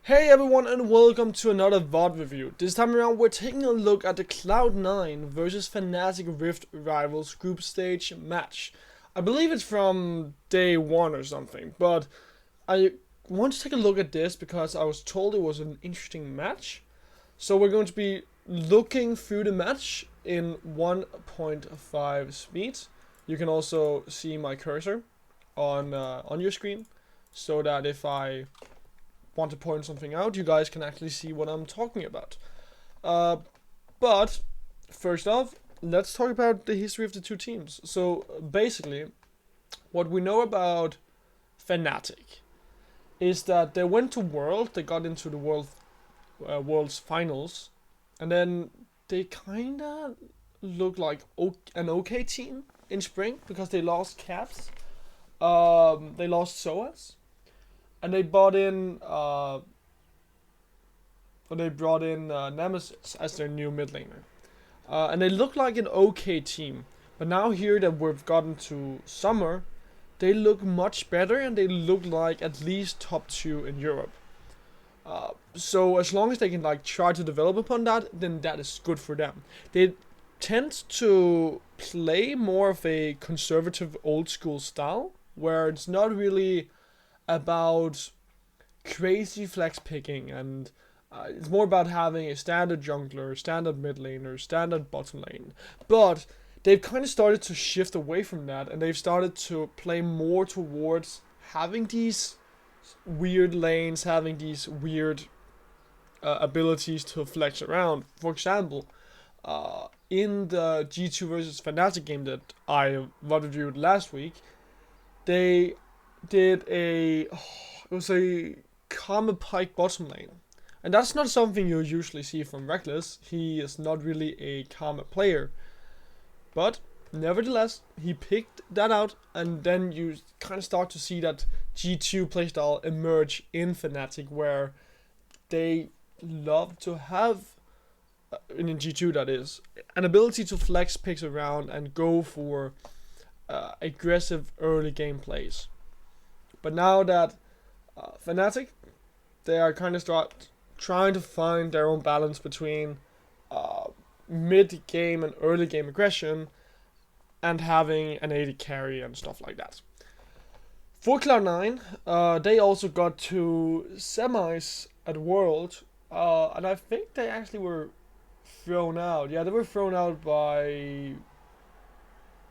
Hey everyone and welcome to another VOD review. This time around we're taking a look at the Cloud9 versus Fnatic Rift Rivals group stage match. I believe it's from day 1 or something, but I want to take a look at this because I was told it was an interesting match. So we're going to be looking through the match in 1.5 speed. You can also see my cursor on your screen, so that if I want to point something out, you guys can actually see what I'm talking about. But first off, let's talk about the history of the two teams. So basically, what we know about Fnatic is that they went to World, they got into the World's finals, and then they kinda look like an okay team in spring because they lost Caps, they lost SOAS, and they brought in Nemesis as their new mid laner. And they look like an okay team. But now here that we've gotten to summer, they look much better and they look like at least top 2 in Europe. So as long as they can try to develop upon that, then that is good for them. They tend to play more of a conservative old school style, where it's not really about crazy flex picking, and it's more about having a standard jungler, standard mid laner, standard bottom lane. But they've kind of started to shift away from that, and they've started to play more towards having these weird lanes, having these weird abilities to flex around. For example, in the G2 versus Fnatic game that I reviewed last week, they did it was a Karma Pike bottom lane. And that's not something you usually see from Reckless. He is not really a Karma player. But nevertheless, he picked that out, and then you kind of start to see that G2 playstyle emerge in Fnatic, where they love to have, in G2 that is, an ability to flex picks around and go for aggressive early game plays. But now that Fnatic, they are kind of trying to find their own balance between mid-game and early-game aggression and having an AD carry and stuff like that. For Cloud9, they also got to semis at World, and I think they actually were thrown out. Yeah, they were thrown out by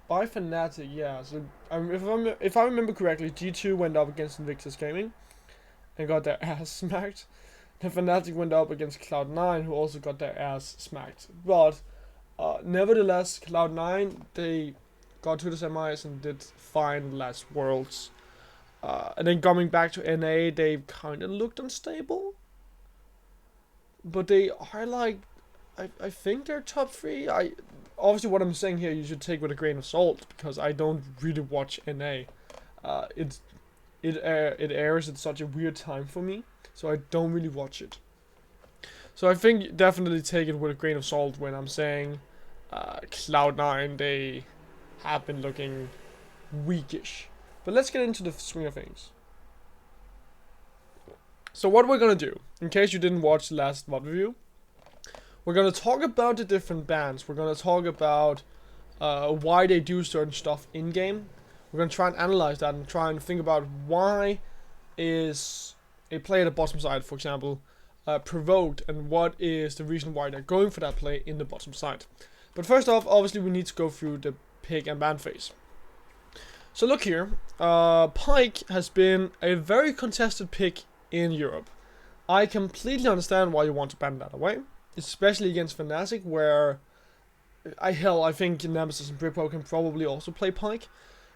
Fnatic, yeah. So if I remember correctly, G2 went up against Invictus Gaming and got their ass smacked. Then Fnatic went up against Cloud9, who also got their ass smacked. But nevertheless, Cloud9, they got to the semis and did fine last Worlds. And then coming back to NA, they kind of looked unstable. But they are I think they're top 3. Obviously, what I'm saying here you should take with a grain of salt, because I don't really watch NA. It airs at such a weird time for me, so I don't really watch it. So I think definitely take it with a grain of salt when I'm saying Cloud9, they have been looking weakish. But let's get into the swing of things. So what we're gonna do, in case you didn't watch the last VOD review, we're going to talk about the different bans. We're going to talk about why they do certain stuff in-game. We're going to try and analyze that and try and think about why is a play at the bottom side, for example, provoked, and what is the reason why they're going for that play in the bottom side. But first off, obviously we need to go through the pick and ban phase. So look here, Pyke has been a very contested pick in Europe. I completely understand why you want to ban that away, especially against Fnatic, where I think Nemesis and Britpo can probably also play Pyke.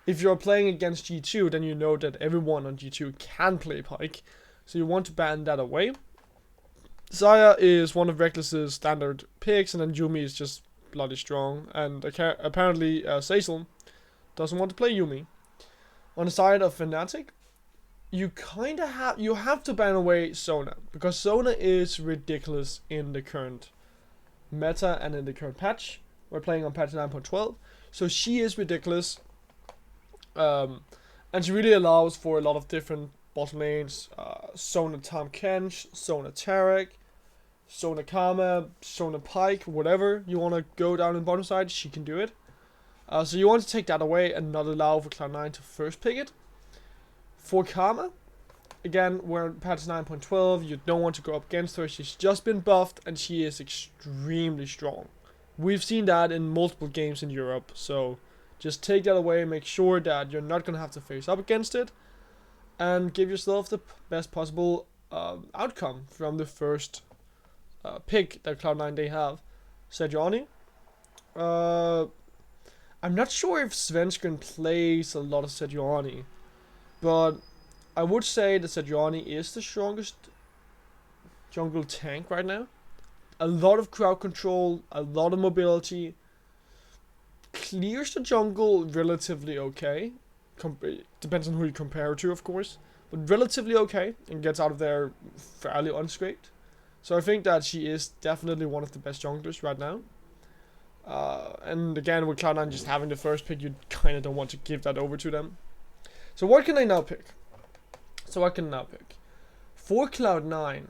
If you're playing against G2, then you know that everyone on G2 can play Pyke, so you want to ban that away. Xayah is one of Reckless's standard picks, and then Yuumi is just bloody strong, and apparently Cecil doesn't want to play Yuumi. On the side of Fnatic, you have to ban away Sona, because Sona is ridiculous in the current meta and in the current patch. We're playing on patch 9.12, so she is ridiculous, and she really allows for a lot of different bottom lanes, Sona Tom Kench, Sona Tarek, Sona Kama, Sona Pike, whatever you want to go down in bottom side, she can do it. So you want to take that away and not allow for Cloud9 to first pick it. For Kama, again, we're in patch 9.12, you don't want to go up against her, she's just been buffed and she is extremely strong. We've seen that in multiple games in Europe, so just take that away, make sure that you're not going to have to face up against it, and give yourself the best possible outcome from the first pick that Cloud9 they have. Sejuani. I'm not sure if Svensken plays a lot of Sejuani, but I would say that Sejuani is the strongest jungle tank right now. A lot of crowd control, a lot of mobility. Clears the jungle relatively okay. Depends on who you compare it to, of course. But relatively okay, and gets out of there fairly unscraped. So I think that she is definitely one of the best junglers right now. And again, with Cloud9 just having the first pick, you kind of don't want to give that over to them. So what can I now pick? For Cloud9,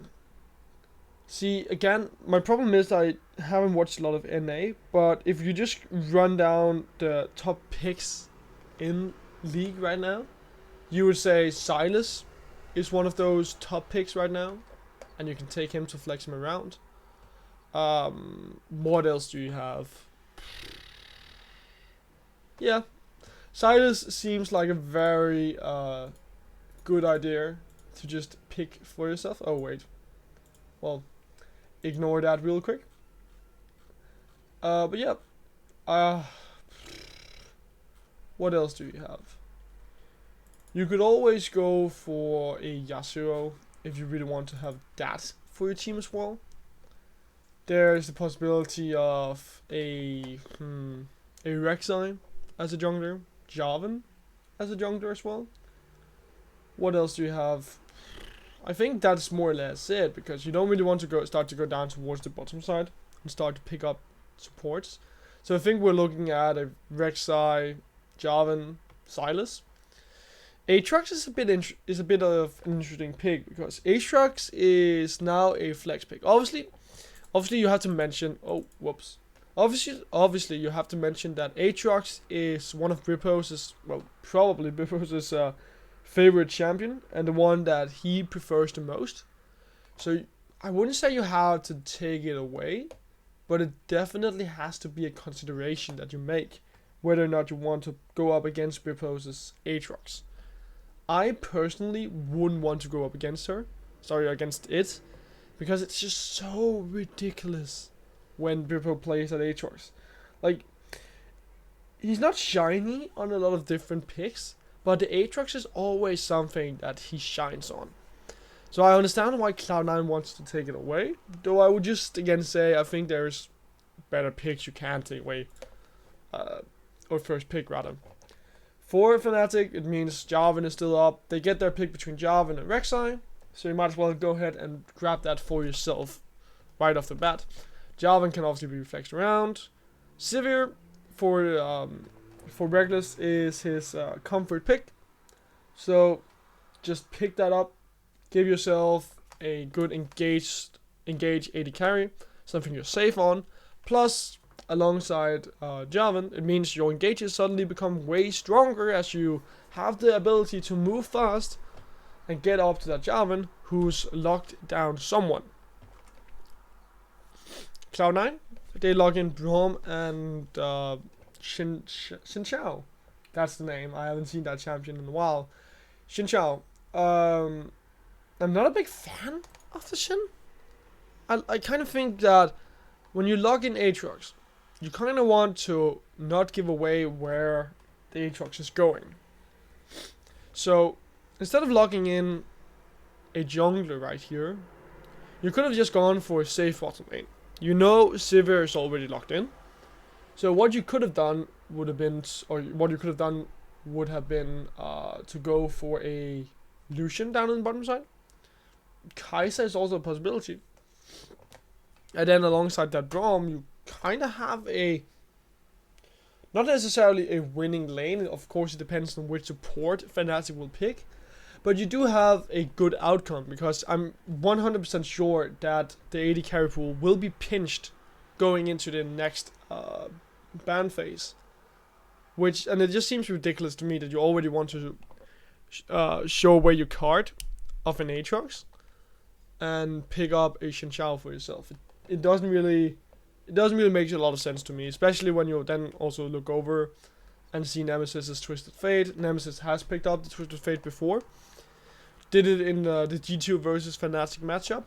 see, again, my problem is I haven't watched a lot of NA, but if you just run down the top picks in League right now, you would say Silas is one of those top picks right now, and you can take him to flex him around. What else do you have? Yeah, Silas seems like a very good idea to just pick for yourself. Oh wait, well, ignore that real quick. But yeah, what else do you have? You could always go for a Yasuo if you really want to have that for your team as well. There's the possibility of a Rek'Sai as a jungler, Jarvan as a jungler as well. What else do you have? I think that's more or less it, because you don't really want to start to go down towards the bottom side and start to pick up supports. So I think we're looking at a Rek'Sai, Jarvan, Silas. Aatrox is a bit of an interesting pick, because Aatrox is now a flex pick. Obviously you have to mention. Oh, whoops. Obviously you have to mention that Aatrox is one of Bripos's, well, probably Bripos's favorite champion and the one that he prefers the most. So I wouldn't say you have to take it away, but it definitely has to be a consideration that you make whether or not you want to go up against Bripos's Aatrox. I personally wouldn't want to go up against against it, because it's just so ridiculous when Bripo plays at Aatrox. Like, he's not shiny on a lot of different picks, but the Aatrox is always something that he shines on. So I understand why Cloud9 wants to take it away, though I would just again say I think there's better picks you can take away, or first pick rather. For Fnatic, it means Jarvan is still up. They get their pick between Jarvan and Rek'Sai, so you might as well go ahead and grab that for yourself right off the bat. Jarvan can obviously be flexed around. Sivir for Reckless is his comfort pick, so just pick that up. Give yourself a good engage AD carry, something you're safe on. Plus, alongside Jarvan, it means your engages suddenly become way stronger as you have the ability to move fast and get up to that Jarvan who's locked down someone. Cloud9, they log in Braum and Xin Xiao. That's the name. I haven't seen that champion in a while. Xin Xiao. I'm not a big fan of the Xin. I kind of think that when you log in Aatrox, you kind of want to not give away where the Aatrox is going. So instead of logging in a jungler right here, you could have just gone for a safe bottom lane. You know Sivir is already locked in. So what you could have done would have been to go for a Lucian down on the bottom side. Kai'Sa is also a possibility. And then alongside that Braum, you kind of have a, not necessarily a winning lane. Of course, it depends on which support Fnatic will pick. But you do have a good outcome, because I'm 100% sure that the AD carry pool will be pinched going into the next ban phase. And it just seems ridiculous to me that you already want to show away your card of an Aatrox and pick up a Shinchao for yourself. It doesn't really make a lot of sense to me, especially when you then also look over and see Nemesis's Twisted Fate. Nemesis has picked up the Twisted Fate before. Did it in the G2 versus Fnatic matchup.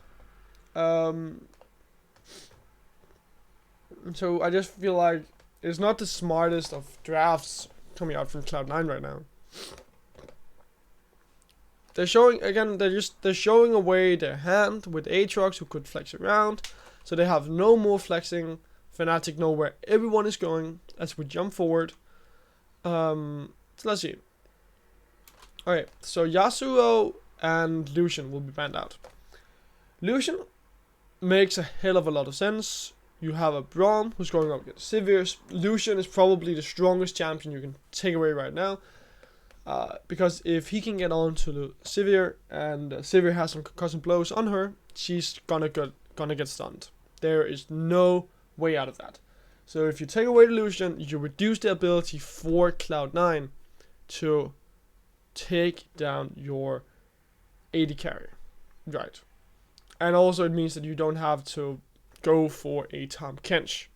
So I just feel like it's not the smartest of drafts coming out from Cloud9 right now. They're showing away their hand with Aatrox, who could flex around. So they have no more flexing. Fnatic know where everyone is going as we jump forward. So let's see. Okay, so Yasuo and Lucian will be banned out. Lucian makes a hell of a lot of sense. You have a Braum who's going up against Sivir. Lucian is probably the strongest champion you can take away right now. Because if he can get on to Sivir and Sivir has some concussive blows on her, she's gonna get stunned. There is no way out of that. So if you take away the Lucian, you reduce the ability for Cloud9 to take down your AD carry. Right. And also it means that you don't have to go for a Tahm Kench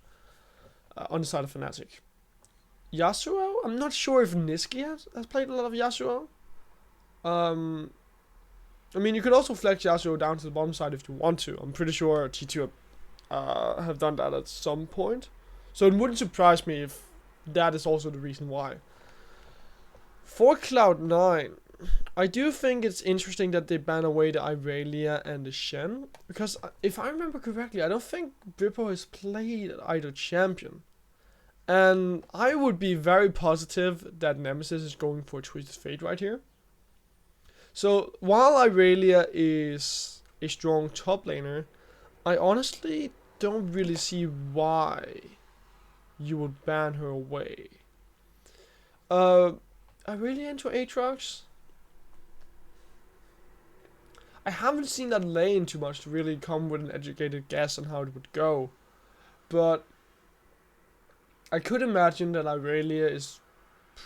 on the side of Fnatic. Yasuo? I'm not sure if Niski has played a lot of Yasuo. I mean, you could also flex Yasuo down to the bottom side if you want to. I'm pretty sure T2 have done that at some point. So it wouldn't surprise me if that is also the reason why. For Cloud9, I do think it's interesting that they ban away the Irelia and the Shen. Because if I remember correctly, I don't think Bippo has played either champion. And I would be very positive that Nemesis is going for Twisted Fate right here. So while Irelia is a strong top laner, I honestly don't really see why you would ban her away. Irelia into Aatrox? I haven't seen that lane too much to really come with an educated guess on how it would go. But I could imagine that Irelia is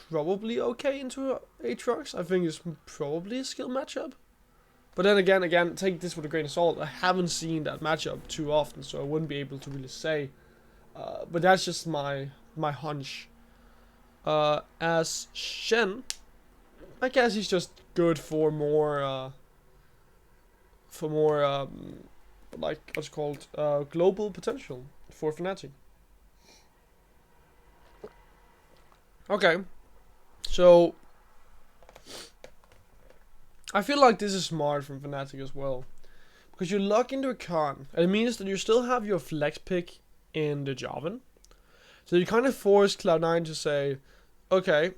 probably okay into Aatrox. I think it's probably a skill matchup. But then again, take this with a grain of salt. I haven't seen that matchup too often, so I wouldn't be able to really say. But that's just my hunch. As Shen, I guess he's just good for more like what's called global potential for Fnatic. Okay, so I feel like this is smart from Fnatic as well, because you lock into a Khan, and it means that you still have your flex pick in the Jarvan. So you kind of force Cloud9 to say, okay,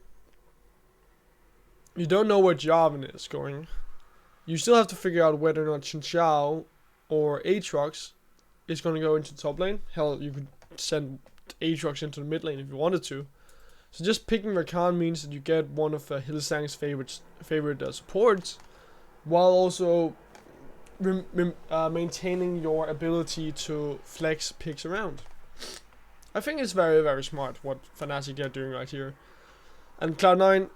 you don't know where Jarvan is going. You still have to figure out whether or not Shinchao or Aatrox is going to go into the top lane. Hell, you could send Aatrox into the mid lane if you wanted to. So just picking Rakan means that you get one of Hylissang's favorite supports, while also maintaining your ability to flex picks around. I think it's very, very smart what Fnatic are doing right here. And Cloud9,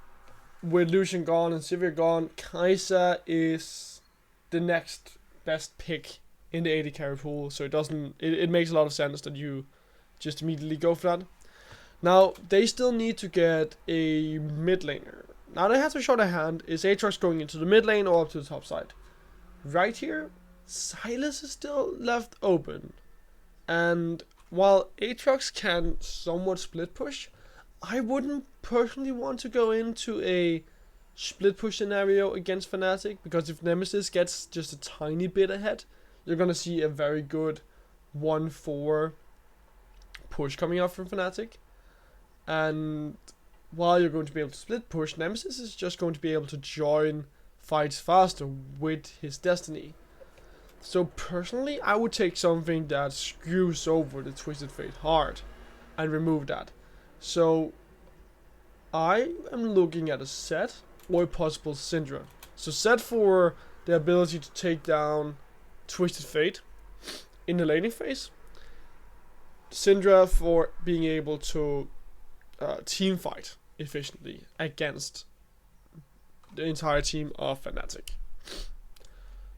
with Lucian gone and Sivir gone, Kai'Sa is the next best pick in the AD carry pool. So it makes a lot of sense that you just immediately go for that. Now, they still need to get a mid laner. Now they have to show their hand. Is Aatrox going into the mid lane or up to the top side? Right here, Sylas is still left open. And while Aatrox can somewhat split push, I wouldn't personally want to go into a split push scenario against Fnatic, because if Nemesis gets just a tiny bit ahead, you're going to see a very good 1-4 push coming up from Fnatic. And while you're going to be able to split push, Nemesis is just going to be able to join fights faster with his destiny. So personally, I would take something that screws over the Twisted Fate hard and remove that. So I am looking at a Set or a possible Syndra. So set for the ability to take down Twisted Fate in the laning phase. Syndra for being able to team fight efficiently against the entire team of Fnatic.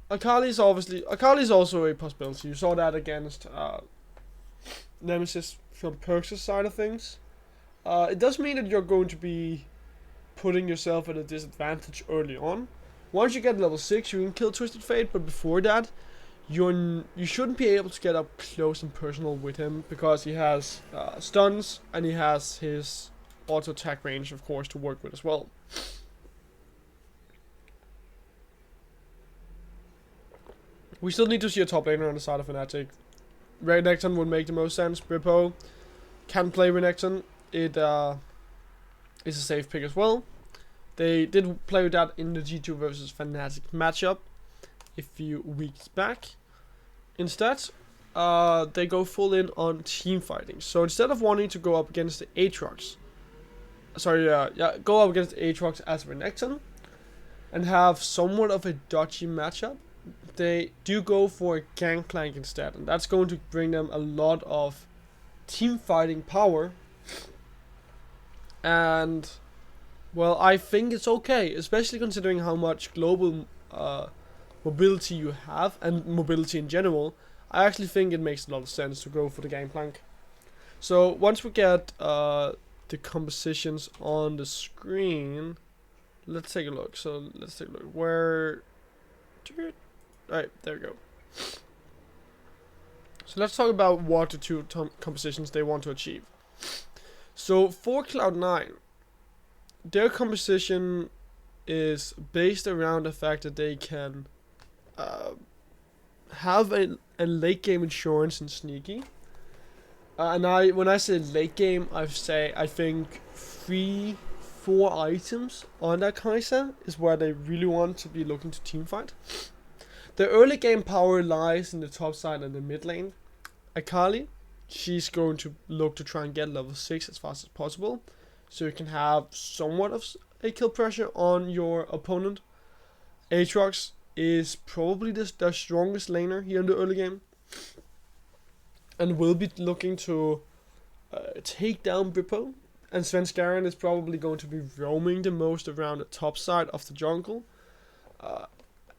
Akali is also a possibility. You saw that against Nemesis from Perk's side of things. It does mean that you're going to be putting yourself at a disadvantage early on. Once you get level 6, you can kill Twisted Fate, but before that, you shouldn't be able to get up close and personal with him because he has stuns and he has his auto attack range, of course, to work with as well. We still need to see a top laner on the side of Fnatic. Renekton would make the most sense. Bippo can play Renekton. It is a safe pick as well. They did play with that in the G2 versus Fnatic matchup a few weeks back. Instead, they go full in on team fighting. So instead of wanting to go up against the Aatrox, go up against the Aatrox as Renekton and have somewhat of a dodgy matchup, they do go for a Gangplank instead, and that's going to bring them a lot of team fighting power. And well, I think it's okay, especially considering how much global mobility you have and mobility in general. I actually think it makes a lot of sense to go for the Gangplank. So once we get the compositions on the screen, let's take a look. Where? Alright, there we go. So let's talk about what the two compositions they want to achieve. So for Cloud9, their composition is based around the fact that they can have a late game insurance and sneaky. When I say late game, I think 3-4 items on that Kai'Sa is where they really want to be looking to teamfight. The early game power lies in the top side and the mid lane. Akali, she's going to look to try and get level 6 as fast as possible, so you can have somewhat of a kill pressure on your opponent. Aatrox is probably the strongest laner here in the early game, and will be looking to take down Bippo. And Svenskeren is probably going to be roaming the most around the top side of the jungle.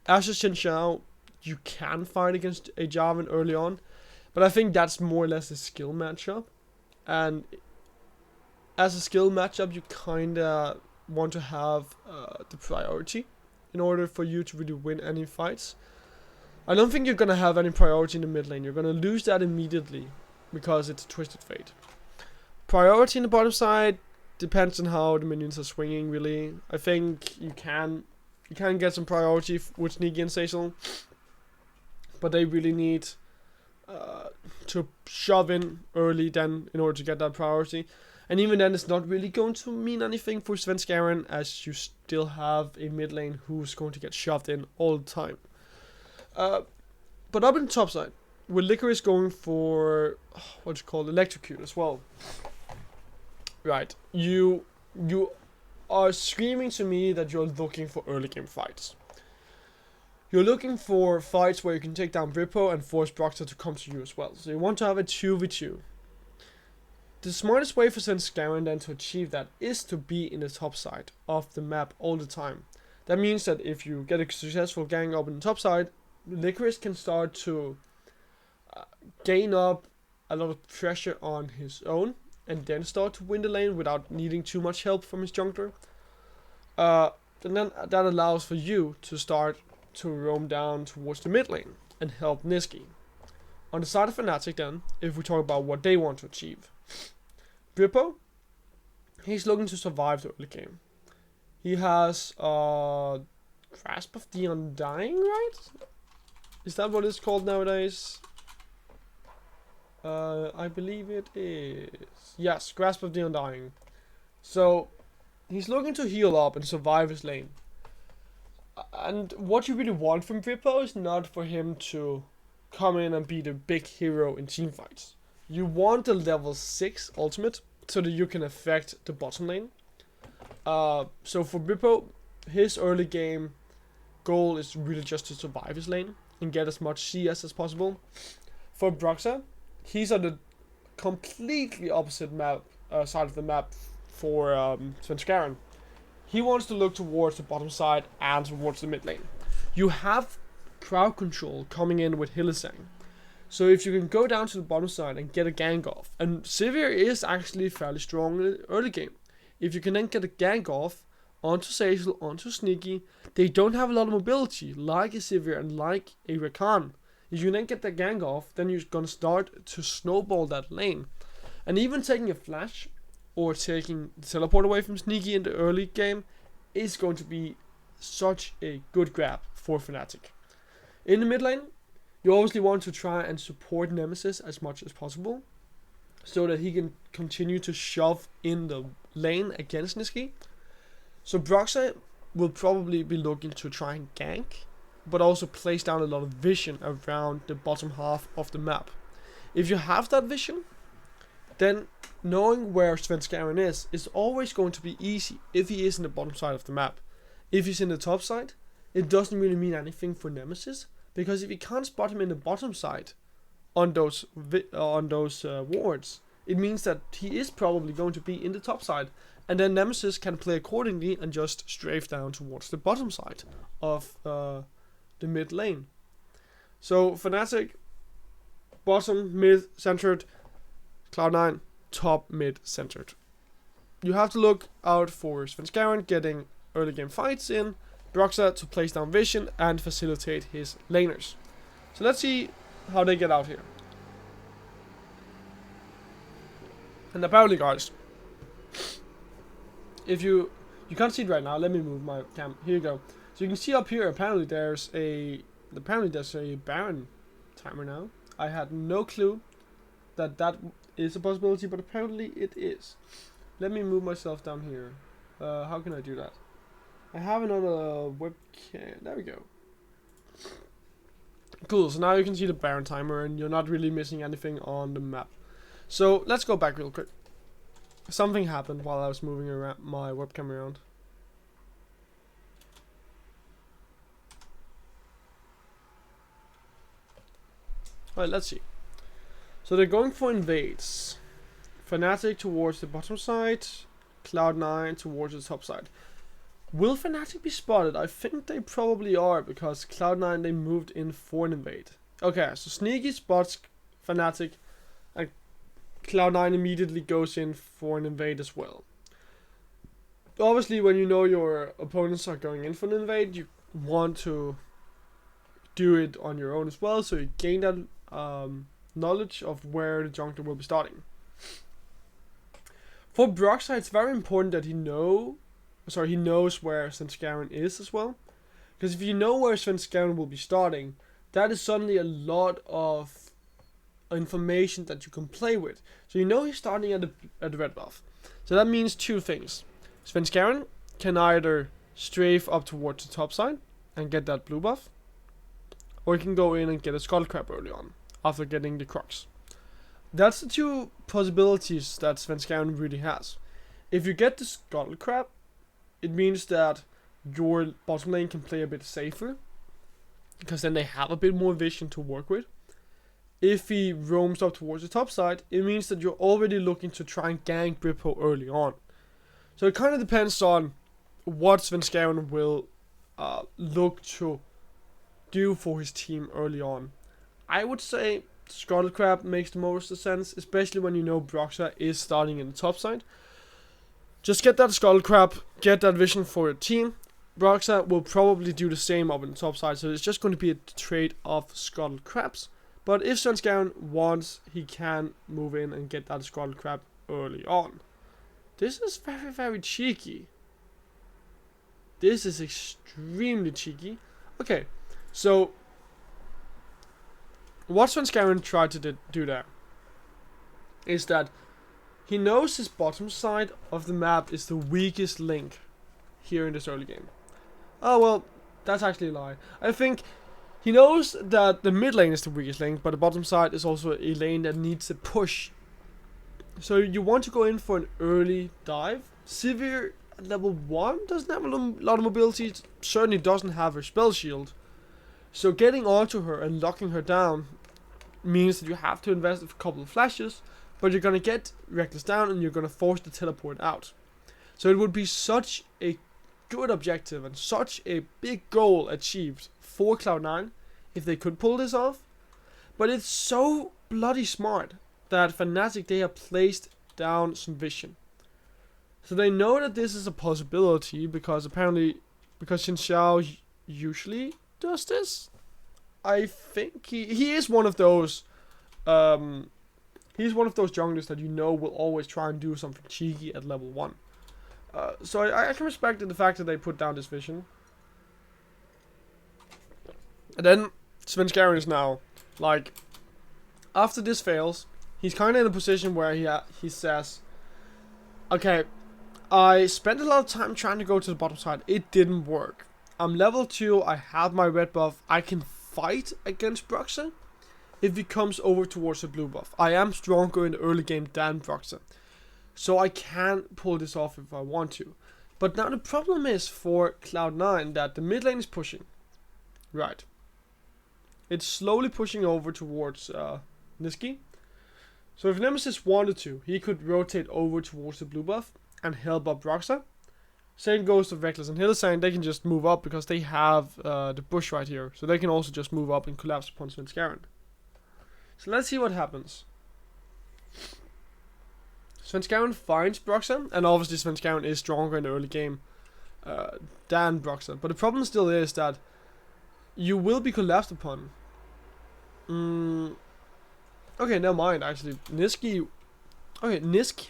As a Xin Xiao, you can fight against a Jarvan early on, but I think that's more or less a skill matchup. And as a skill matchup, you kinda want to have the priority in order for you to really win any fights. I don't think you're gonna have any priority in the mid lane. You're gonna lose that immediately because it's a Twisted Fate. Priority in the bottom side depends on how the minions are swinging, really. I think you can get some priority with Sneaky and Cecil, but they really need to shove in early then in order to get that priority. And even then, it's not really going to mean anything for Svenskeren, as you still have a mid lane who's going to get shoved in all the time. But up in the top side, with Licorice going for electrocute as well. Right, you are screaming to me that you're looking for early game fights. You're looking for fights where you can take down Bippo and force Broxah to come to you as well. So you want to have a 2v2. The smartest way for Svenskeren then to achieve that is to be in the top side of the map all the time. That means that if you get a successful gang up in the top side, Licorice can start to gain up a lot of pressure on his own, and then start to win the lane without needing too much help from his jungler. And then that allows for you to start to roam down towards the mid lane and help Niski. On the side of Fnatic then, if we talk about what they want to achieve. Bippo, he's looking to survive the early game. He has Grasp of the Undying, right? Is that what it's called nowadays? I believe it is. Yes, Grasp of the Undying. So, he's looking to heal up and survive his lane. And what you really want from Bippo is not for him to come in and be the big hero in teamfights. You want the level 6 ultimate so that you can affect the bottom lane. So for Bippo, his early game goal is really just to survive his lane and get as much CS as possible. For Broxah, he's on the completely opposite map side of the map for Svenskeren. He wants to look towards the bottom side and towards the mid lane. You have crowd control coming in with Hylissang. So if you can go down to the bottom side and get a gank off, and Sivir is actually fairly strong in the early game. If you can then get a gank off onto Zeyzal, onto Sneaky, they don't have a lot of mobility, like a Sivir and like a Rakan. If you then get the gank off, then you're gonna start to snowball that lane. And even taking a flash or taking the teleport away from Sneaky in the early game is going to be such a good grab for Fnatic. In the mid lane, you obviously want to try and support Nemesis as much as possible, so that he can continue to shove in the lane against Nisqy. So Broxah will probably be looking to try and gank, but also place down a lot of vision around the bottom half of the map. If you have that vision, then knowing where Svenskeren is always going to be easy if he is in the bottom side of the map. If he's in the top side, it doesn't really mean anything for Nemesis, because if you can't spot him in the bottom side on those wards, it means that he is probably going to be in the top side, and then Nemesis can play accordingly and just strafe down towards the bottom side of the mid lane. So Fnatic, bottom, mid, centered, Cloud9, top, mid, centered. You have to look out for Svenskeren getting early game fights in, Broxah to place down vision and facilitate his laners. So let's see how they get out here. And apparently, guys, if you can't see it right now, let me move my cam. Here you go. So you can see up here, apparently there's a Baron timer now. I had no clue that is a possibility, but apparently it is. Let me move myself down here. How can I do that? I have another webcam. There we go. Cool, so now you can see the Baron timer and you're not really missing anything on the map. So let's go back real quick. Something happened while I was moving around my webcam around. Alright, let's see. So they're going for invades. Fnatic towards the bottom side, Cloud9 towards the top side. Will Fnatic be spotted? I think they probably are, because Cloud9, they moved in for an invade. Okay, so Sneaky spots Fnatic, and Cloud9 immediately goes in for an invade as well. Obviously, when you know your opponents are going in for an invade, you want to do it on your own as well, so you gain that knowledge of where the jungler will be starting. For Broxah, it's very important that he knows where Svenskeren is as well. Because if you know where Svenskeren will be starting, that is suddenly a lot of information that you can play with. So you know he's starting at the red buff. So that means two things. Svenskeren can either strafe up towards the top side and get that blue buff, or he can go in and get a Skull Crab early on, after getting the Crux. That's the two possibilities that Svenskeren really has. If you get the Skull Crab, it means that your bottom lane can play a bit safer, because then they have a bit more vision to work with. If he roams up towards the top side, it means that you're already looking to try and gank Britpo early on. So it kind of depends on what Svenskeren will look to do for his team early on. I would say Scuttle Crab makes the most sense, especially when you know Broxah is starting in the top side. Just get that Scuttle Crab, get that vision for your team. Broxah will probably do the same up in the top side, so it's just going to be a trade of Scuttle Crabs. But if Svenskeren wants, he can move in and get that Scuttle Crab early on. This is very, very cheeky. This is extremely cheeky. Okay, so what Svenskeren tried to do there is that he knows his bottom side of the map is the weakest link here in this early game. Oh well, that's actually a lie. I think he knows that the mid lane is the weakest link, but the bottom side is also a lane that needs a push. So you want to go in for an early dive. Sivir at level 1 doesn't have a lot of mobility. It certainly doesn't have her spell shield. So getting onto her and locking her down means that you have to invest a couple of flashes, but you're gonna get Reckless down and you're gonna force the teleport out. So it would be such a good objective and such a big goal achieved for Cloud9 if they could pull this off. But it's so bloody smart that Fnatic, they have placed down some vision. So they know that this is a possibility because Xin Xiao usually does this. I think he is one of those he's one of those junglers that you know will always try and do something cheeky at level 1. So I can respect the fact that they put down this vision. And then Svenskeren is now, like, after this fails, he's kind of in a position where he says, okay, I spent a lot of time trying to go to the bottom side. It didn't work. I'm level 2, I have my red buff, I can fight against Broxah if he comes over towards the blue buff. I am stronger in the early game than Broxah, so I can pull this off if I want to. But now the problem is for Cloud9 that the mid lane is pushing. Right. It's slowly pushing over towards Niski. So if Nemesis wanted to, he could rotate over towards the blue buff and help up Broxah. Same goes to Reckless and Hildesang. They can just move up because they have the bush right here. So they can also just move up and collapse upon Svenskeren. So let's see what happens. Svenskeren finds Broxah, and obviously Svenskeren is stronger in the early game than Broxah. But the problem still is that you will be collapsed upon. Okay, never mind actually. Niski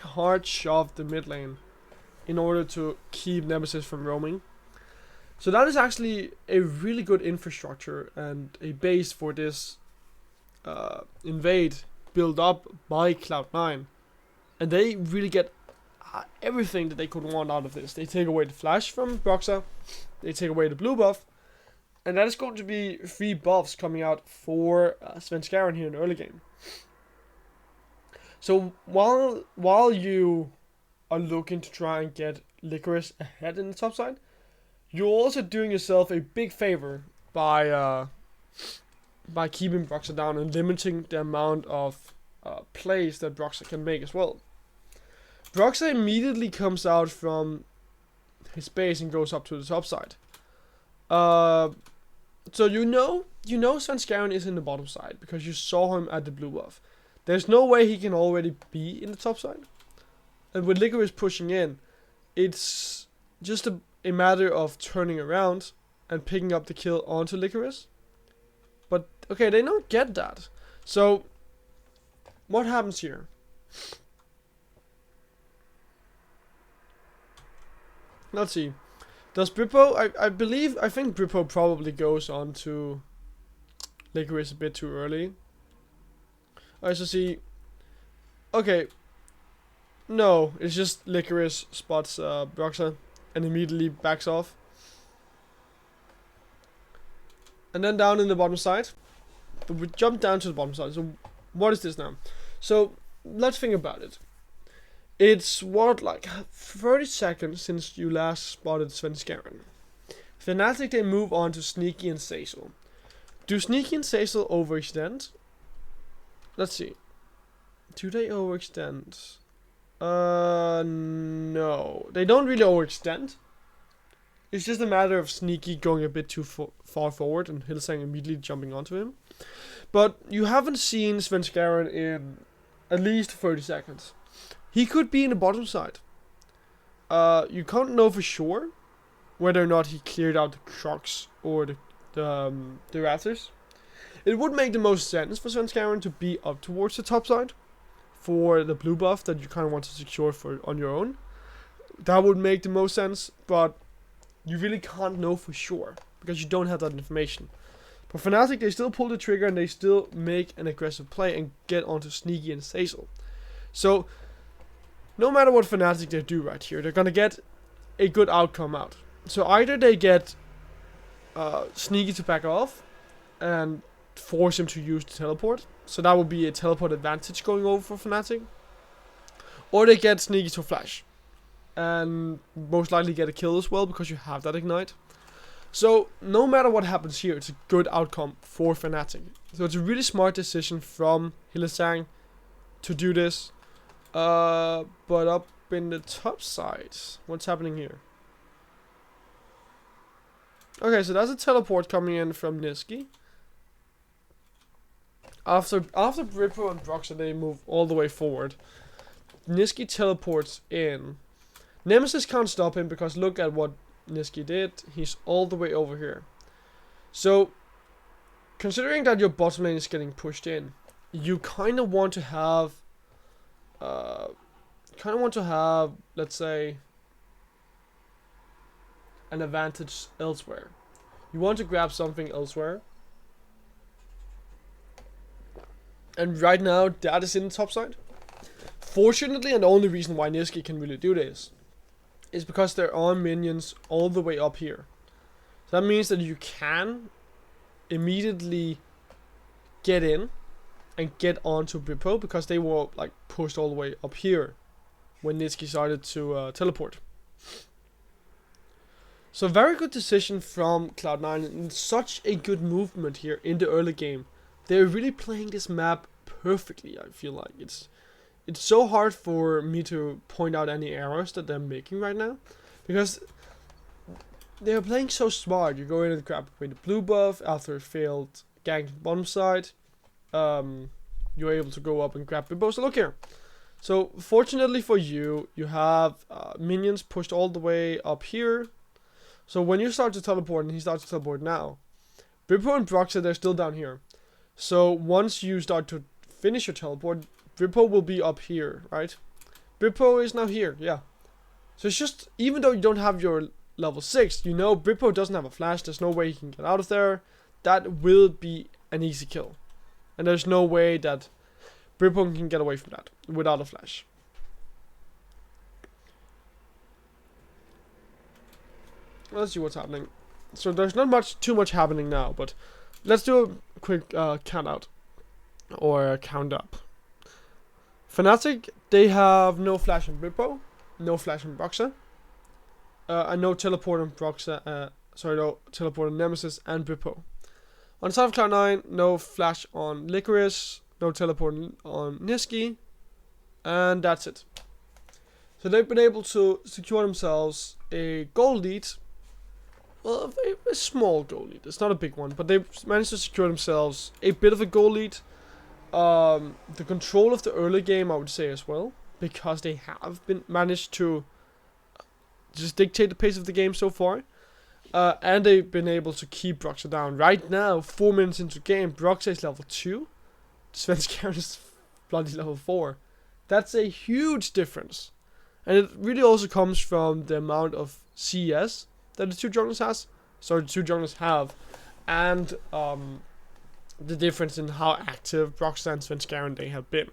hard shoved the mid lane in order to keep Nemesis from roaming. So that is actually a really good infrastructure and a base for this invade built up by Cloud9. And they really get everything that they could want out of this. They take away the flash from Broxah, they take away the blue buff, and that is going to be 3 buffs coming out for Svenskeren here in the early game. So while you are looking to try and get Licorice ahead in the top side, you're also doing yourself a big favor by keeping Broxah down and limiting the amount of plays that Broxah can make as well. Broxah immediately comes out from his base and goes up to the top side. So you know Svenskeren is in the bottom side because you saw him at the blue buff. There's no way he can already be in the top side. And with Licorice pushing in, it's just a matter of turning around and picking up the kill onto Licorice. But okay, they don't get that. So what happens here? Let's see. Does Brippo, I think Brippo probably goes on to Licorice a bit too early. I also see. Okay. No, it's just Licorice spots Broxah and immediately backs off. And then down in the bottom side. We jump down to the bottom side. So what is this now? So let's think about it. It's what, like 30 seconds since you last spotted Svenskeren. Fnatic, they move on to Sneaky and Saisal. Do Sneaky and Saisal overextend? Let's see. Do they overextend? No. They don't really overextend. It's just a matter of Sneaky going a bit too far forward and Hildesang immediately jumping onto him. But you haven't seen Svenskeren in at least 30 seconds. He could be in the bottom side. You can't know for sure whether or not he cleared out the trucks or the rafters. It would make the most sense for Svenskeren to be up towards the top side for the blue buff that you kind of want to secure for on your own. That would make the most sense, but you really can't know for sure because you don't have that information. But Fnatic, they still pull the trigger and they still make an aggressive play and get onto Sneaky and Saisal. So no matter what Fnatic they do right here, they're gonna get a good outcome out. So either they get Sneaky to back off and force him to use the teleport, so that would be a teleport advantage going over for Fnatic, or they get Sneaky to flash and most likely get a kill as well because you have that ignite. So no matter what happens here, it's a good outcome for Fnatic. So it's a really smart decision from Hylissang to do this. But up in the top side, what's happening here? Okay, so that's a teleport coming in from Niski. After Brippo and Broxah, they move all the way forward. Niski teleports in. Nemesis can't stop him because look at what Niski did. He's all the way over here. So, considering that your bottom lane is getting pushed in, you kind of want to have, let's say, an advantage elsewhere. You want to grab something elsewhere. And right now, that is in the top side. Fortunately, and the only reason why Niski can really do this is because there are minions all the way up here. So that means that you can immediately get in and get onto Brippo because they were like pushed all the way up here when Niski started to teleport. So very good decision from Cloud9 and such a good movement here in the early game. They're really playing this map perfectly, I feel like. It's so hard for me to point out any errors that they're making right now. Because they're playing so smart. You go in and grab away the blue buff after a failed gank bottom side. You're able to go up and grab the bow. So look here. So fortunately for you, you have minions pushed all the way up here. So when you start to teleport, and he starts to teleport now, Brippo and Broxah, they're still down here. So once you start to finish your teleport, Brippo will be up here, right? Brippo is now here, yeah. So it's just, even though you don't have your level 6, you know Brippo doesn't have a flash, there's no way he can get out of there. That will be an easy kill. And there's no way that Brippo can get away from that without a flash. Let's see what's happening. So there's not too much happening now, but let's do a quick count out. Or count up. Fnatic, they have no flash on Brippo, no flash on Broxah, and no teleport on Broxah, no teleport on Nemesis and Brippo. On the side of Cloud9, no flash on Licorice, no teleport on Niski, and that's it. So they've been able to secure themselves a gold lead. Well, a small gold lead. It's not a big one, but they've managed to secure themselves a bit of a gold lead. The control of the early game, I would say as well, because they have been managed to just dictate the pace of the game so far, and they've been able to keep Broxah down. Right now, 4 minutes into the game, Broxah is level 2, Svenskeren is bloody level 4. That's a huge difference, and it really also comes from the amount of CS that the two junglers have, and the difference in how active Broxah and Svenskeren they have been.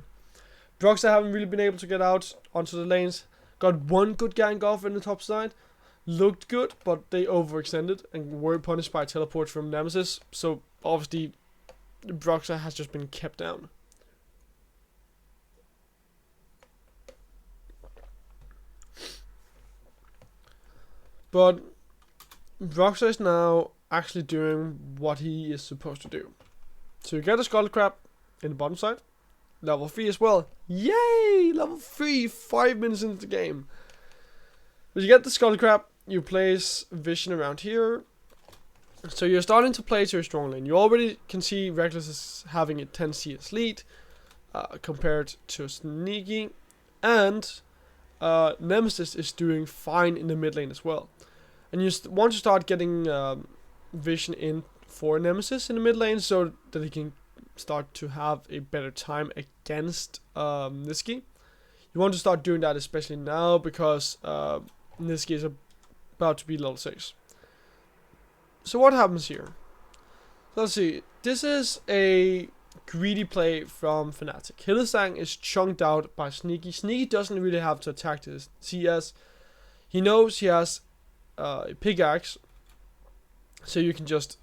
Broxah haven't really been able to get out onto the lanes. Got one good gank off in the top side. Looked good, but they overextended and were punished by a teleport from Nemesis. So obviously Broxah has just been kept down. But Broxah is now actually doing what he is supposed to do. So you get a Skull Crab in the bottom side. Level 3 as well. Yay! Level 3, 5 minutes into the game. But you get the Skull Crab. You place Vision around here. So you're starting to play to your strong lane. You already can see Reckless is having a 10 CS lead compared to Sneaky. And Nemesis is doing fine in the mid lane as well. And you want to start getting Vision in for Nemesis in the mid lane so that he can start to have a better time against Niski. You want to start doing that especially now because Niski is about to be level 6. So what happens here? Let's see. This is a greedy play from Fnatic. Hylissang is chunked out by Sneaky. Sneaky doesn't really have to attack this CS. He knows he has a pickaxe, so you can just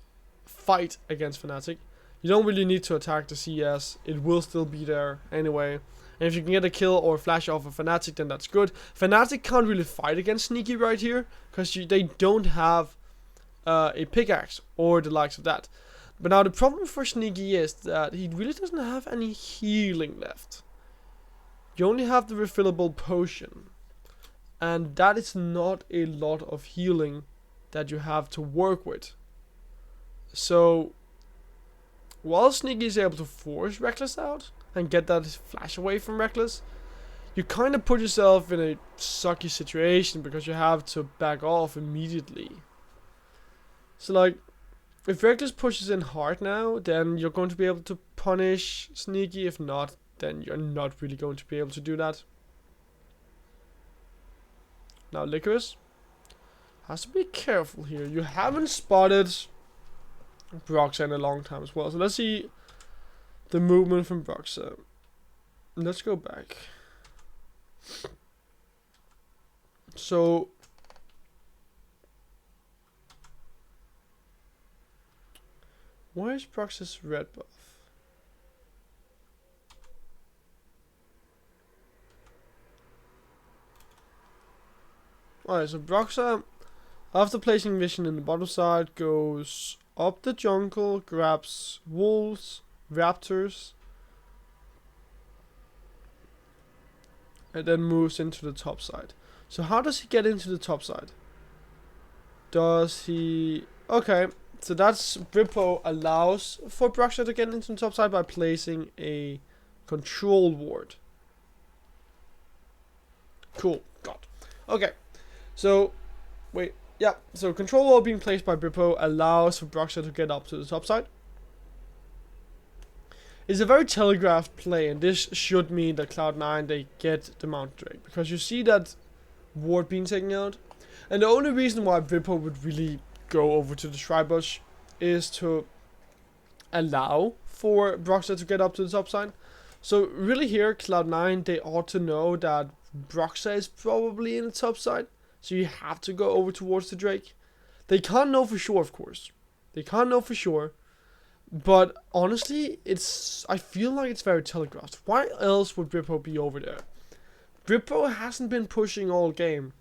fight against Fnatic. You don't really need to attack the CS. It will still be there anyway. And if you can get a kill or flash off of Fnatic, then that's good. Fnatic can't really fight against Sneaky right here, because they don't have a pickaxe or the likes of that. But now the problem for Sneaky is that he really doesn't have any healing left. You only have the refillable potion. And that is not a lot of healing that you have to work with. So, while Sneaky is able to force Reckless out and get that flash away from Reckless, you kind of put yourself in a sucky situation because you have to back off immediately. So like, if Reckless pushes in hard now, then you're going to be able to punish Sneaky. If not, then you're not really going to be able to do that. Now Licorice has to be careful here. You haven't spotted Broxah in a long time as well. So let's see the movement from Broxah. Let's go back. So where is Broxah's red buff? Alright, so Broxah, after placing vision in the bottom side, goes up the jungle, grabs wolves, raptors, and then moves into the top side. So how does he get into the top side? Does he... Okay, so that's... Bwipo allows for Broxah to get into the top side by placing a control ward. Cool, got. Okay. So, wait, yeah, so control wall being placed by Bwipo allows for Broxah to get up to the top side. It's a very telegraphed play, and this should mean that Cloud9, they get the Mountain Drake, because you see that ward being taken out, and the only reason why Bwipo would really go over to the Shrine Bush is to allow for Broxah to get up to the top side. So really here, Cloud9, they ought to know that Broxah is probably in the top side. So you have to go over towards the Drake. They can't know for sure, of course. They can't know for sure. But honestly, I feel like it's very telegraphed. Why else would Bwipo be over there? Bwipo hasn't been pushing all game.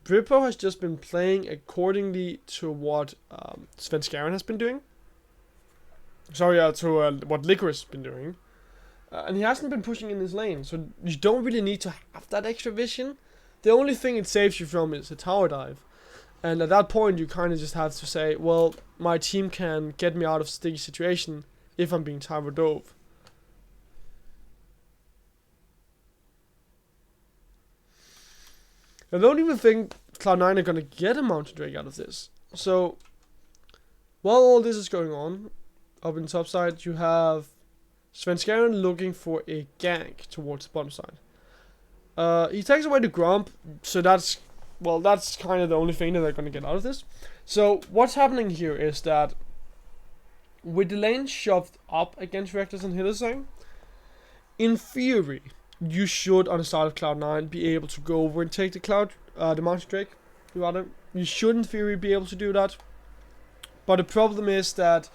Bwipo has just been playing accordingly to what Svenskeren has been doing. Sorry, to what Licorice has been doing. And he hasn't been pushing in his lane. So you don't really need to have that extra vision. The only thing it saves you from is a tower dive. And at that point, you kind of just have to say, well, my team can get me out of sticky situation if I'm being tower dove. I don't even think Cloud9 are going to get a Mountain Drake out of this. So, while all this is going on, up in the top side, you have Svenskeren looking for a gank towards the bottom side. He takes away the Grump, so that's kind of the only thing that they're going to get out of this. So what's happening here is that with the lane shoved up against Reckless and Hylissang, in theory, you should, on the side of Cloud9, be able to go over and take the Mountain Drake. You should, in theory, be able to do that. But the problem is that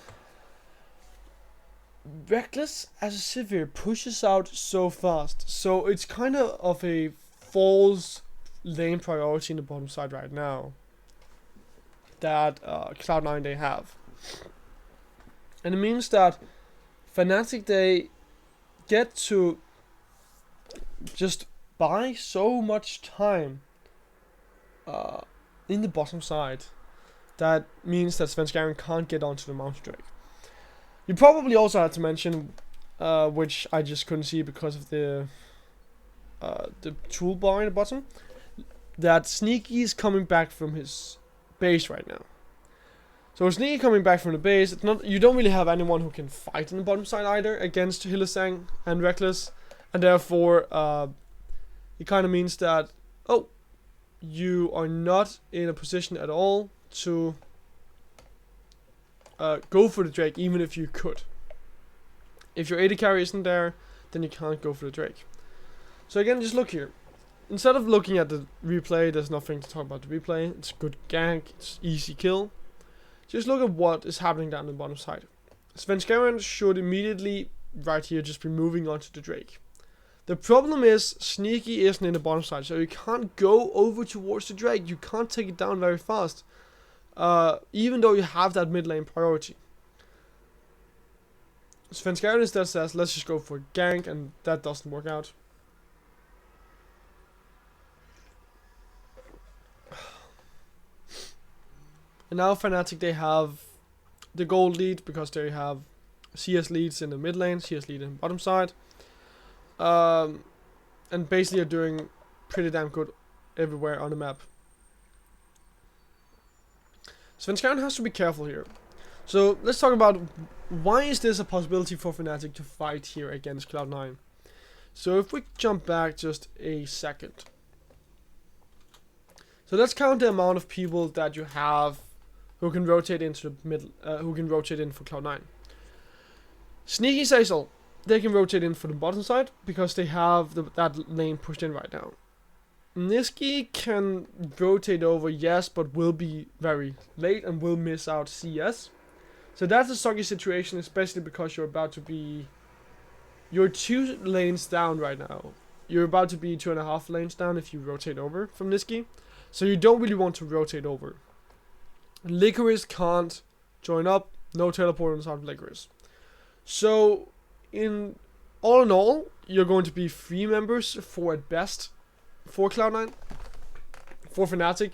Reckless as a Sivir pushes out so fast, so it's kind of a false lane priority in the bottom side right now that Cloud9 they have. And it means that Fnatic, they get to just buy so much time in the bottom side. That means that Svenskeren can't get onto the Mountain Drake. You probably also had to mention, which I just couldn't see because of the toolbar in the bottom, that Sneaky is coming back from his base right now. So Sneaky coming back from the base, it's not, you don't really have anyone who can fight in the bottom side either against Hylissang and Reckless, and therefore it kind of means that, oh, you are not in a position at all to go for the Drake, even if you could. If your AD carry isn't there, then you can't go for the Drake. So again, just look here. Instead of looking at the replay, there's nothing to talk about the replay. It's a good gank, it's easy kill. Just look at what is happening down the bottom side. Svenskeren should immediately, right here, just be moving on to the Drake. The problem is Sneaky isn't in the bottom side, so you can't go over towards the Drake. You can't take it down very fast, even though you have that mid lane priority. Svenskaren instead says, let's just go for gank, and that doesn't work out. And now Fnatic, they have the gold lead because they have CS leads in the mid lane, CS lead in the bottom side. And basically are doing pretty damn good everywhere on the map. Svenskaren has to be careful here. So let's talk about why is this a possibility for Fnatic to fight here against Cloud9. So if we jump back just a second. So let's count the amount of people that you have who can rotate into the middle, who can rotate in for Cloud9. Sneaky Saisal, they can rotate in for the bottom side because they have that lane pushed in right now. Niski can rotate over, yes, but will be very late and will miss out CS. So that's a sucky situation, especially because you're about to be... You're 2 lanes down right now. You're about to be 2.5 lanes down if you rotate over from Niski. So you don't really want to rotate over. Licorice can't join up. No teleport inside of Licorice. So, in all, you're going to be 3 members for at best for Cloud9. For Fnatic,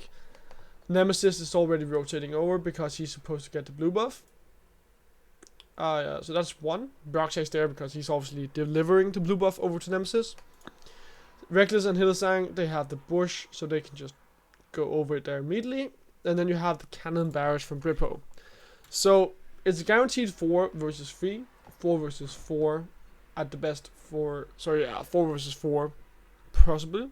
Nemesis is already rotating over because he's supposed to get the blue buff. So that's 1. Broxy's there because he's obviously delivering the blue buff over to Nemesis. Reckless and Hildesang, they have the bush, so they can just go over it there immediately. And then you have the cannon barrage from Brippo. So it's guaranteed 4 versus 3, 4 versus 4 at the best. 4 versus 4 possibly.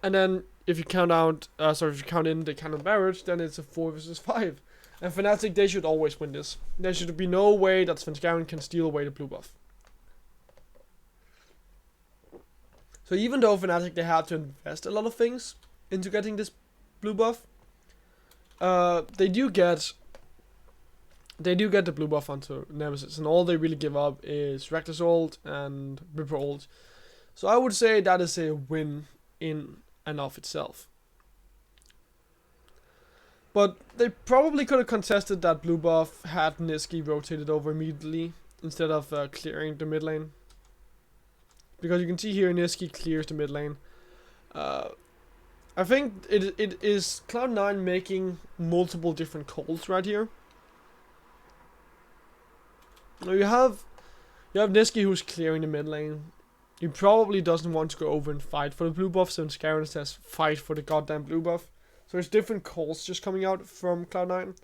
And then if you count in the cannon barrage, then it's a 4 versus 5. And Fnatic, they should always win this. There should be no way that Svenskaren can steal away the blue buff. So even though Fnatic, they have to invest a lot of things into getting this blue buff, they do get the blue buff onto Nemesis, and all they really give up is Reckless ult and Ripper ult. So I would say that is a win in and of itself. But they probably could have contested that blue buff had Niski rotated over immediately instead of clearing the mid lane. Because you can see here Niski clears the mid lane. I think it is Cloud9 making multiple different calls right here. Now you have Niski who's clearing the mid lane. He probably doesn't want to go over and fight for the blue buff, so Scaran says fight for the goddamn blue buff. So there's different calls just coming out from Cloud9,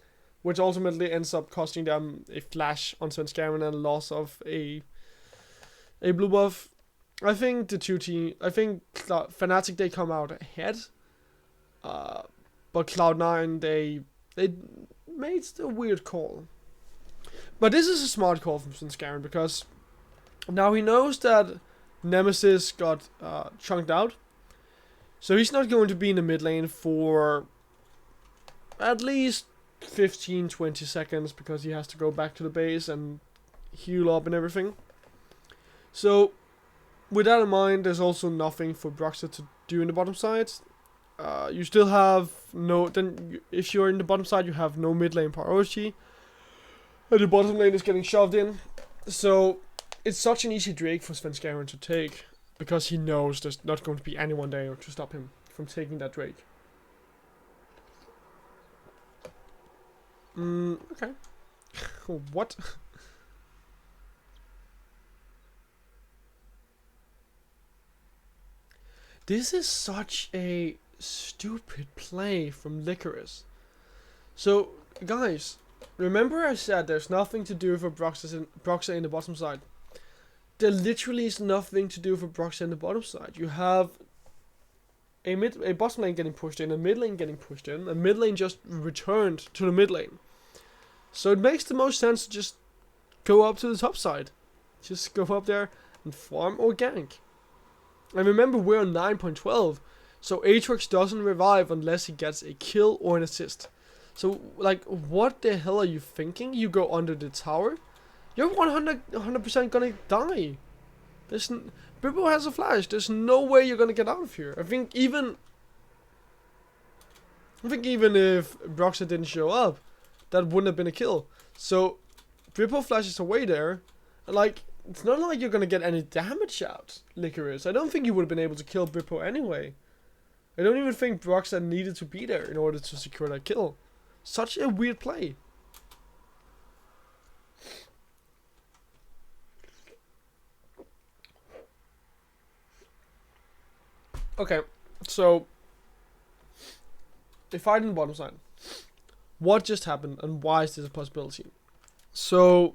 which ultimately ends up costing them a flash on Svenskaren and a loss of a blue buff. I think Fnatic, they come out ahead, but Cloud9 they made a weird call. But this is a smart call from Svenskaren because now he knows that Nemesis got chunked out. So he's not going to be in the mid lane for at least 15-20 seconds because he has to go back to the base and heal up and everything. So with that in mind, there's also nothing for Broxy to do in the bottom side. You still have if you're in the bottom side, you have no mid lane priority. And the bottom lane is getting shoved in. So it's such an easy Drake for Svenskaren to take, because he knows there's not going to be anyone there to stop him from taking that Drake. Okay. What? This is such a stupid play from Licorice. So, guys, remember I said there's nothing to do for Broxy in the bottom side. There literally is nothing to do for Broxy in the bottom side. You have a bottom lane getting pushed in, a mid lane getting pushed in, a mid lane just returned to the mid lane. So it makes the most sense to just go up to the top side. Just go up there and farm or gank. And remember, we're on 9.12, so Aatrox doesn't revive unless he gets a kill or an assist. So, like, what the hell are you thinking? You go under the tower? You're 100% gonna die. Bibbo has a flash. There's no way you're gonna get out of here. I think even if Broxah didn't show up, that wouldn't have been a kill. So Bibbo flashes away there, and like, it's not like you're gonna get any damage out, Licorice. I don't think you would have been able to kill Bibbo anyway. I don't even think Broxah needed to be there in order to secure that kill. Such a weird play. Okay, so they fight in the bottom side. What just happened and why is this a possibility? So,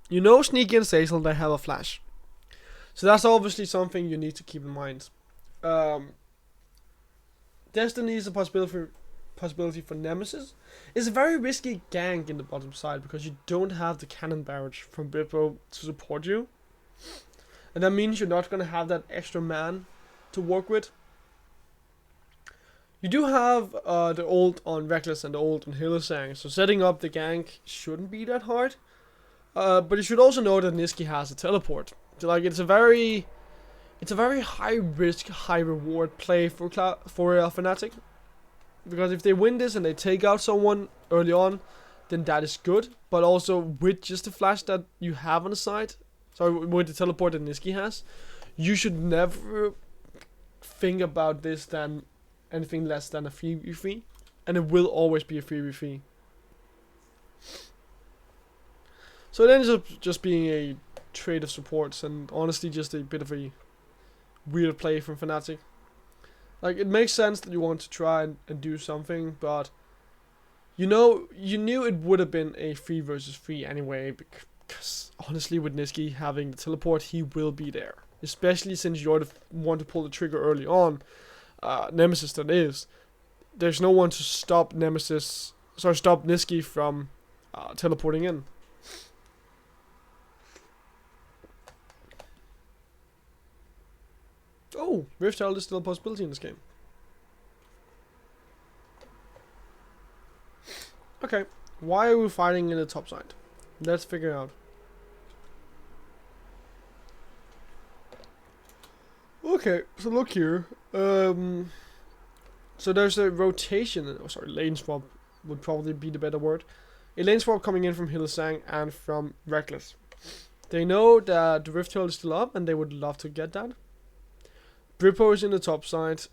you know Sneaky and Cecil, they have a flash. So that's obviously something you need to keep in mind. Destiny is a possibility for Nemesis. It's a very risky gank in the bottom side because you don't have the cannon barrage from Bibbo to support you. And that means you're not going to have that extra man to work with. You do have the ult on Reckless and the ult on Hylissang, so setting up the gank shouldn't be that hard. But you should also know that Niski has a teleport. So like it's a very high risk, high reward play for Fnatic. Because if they win this and they take out someone early on, then that is good. But also with just the flash that you have on the side, sorry, with the teleport that Niski has, you should never think about this than anything less than a 3v3, and it will always be a 3v3. So it ends up just being a trade of supports, and honestly just a bit of a weird play from Fnatic. Like, it makes sense that you want to try and do something, but you know, you knew it would have been a 3 versus 3 anyway, because honestly with Niski having the teleport, he will be there. Especially since you're the one to pull the trigger early on. Nemesis that is. There's no one to stop stop Niski from teleporting in. Oh, Rift Herald is still a possibility in this game. Okay, why are we fighting in the top side? Let's figure out. Okay, so look here. So there's a rotation. Oh, sorry, lane swap would probably be the better word. A lane swap coming in from Hylissang and from Reckless. They know that the Rift Herald is still up, and they would love to get that. Bibbo is in the top side,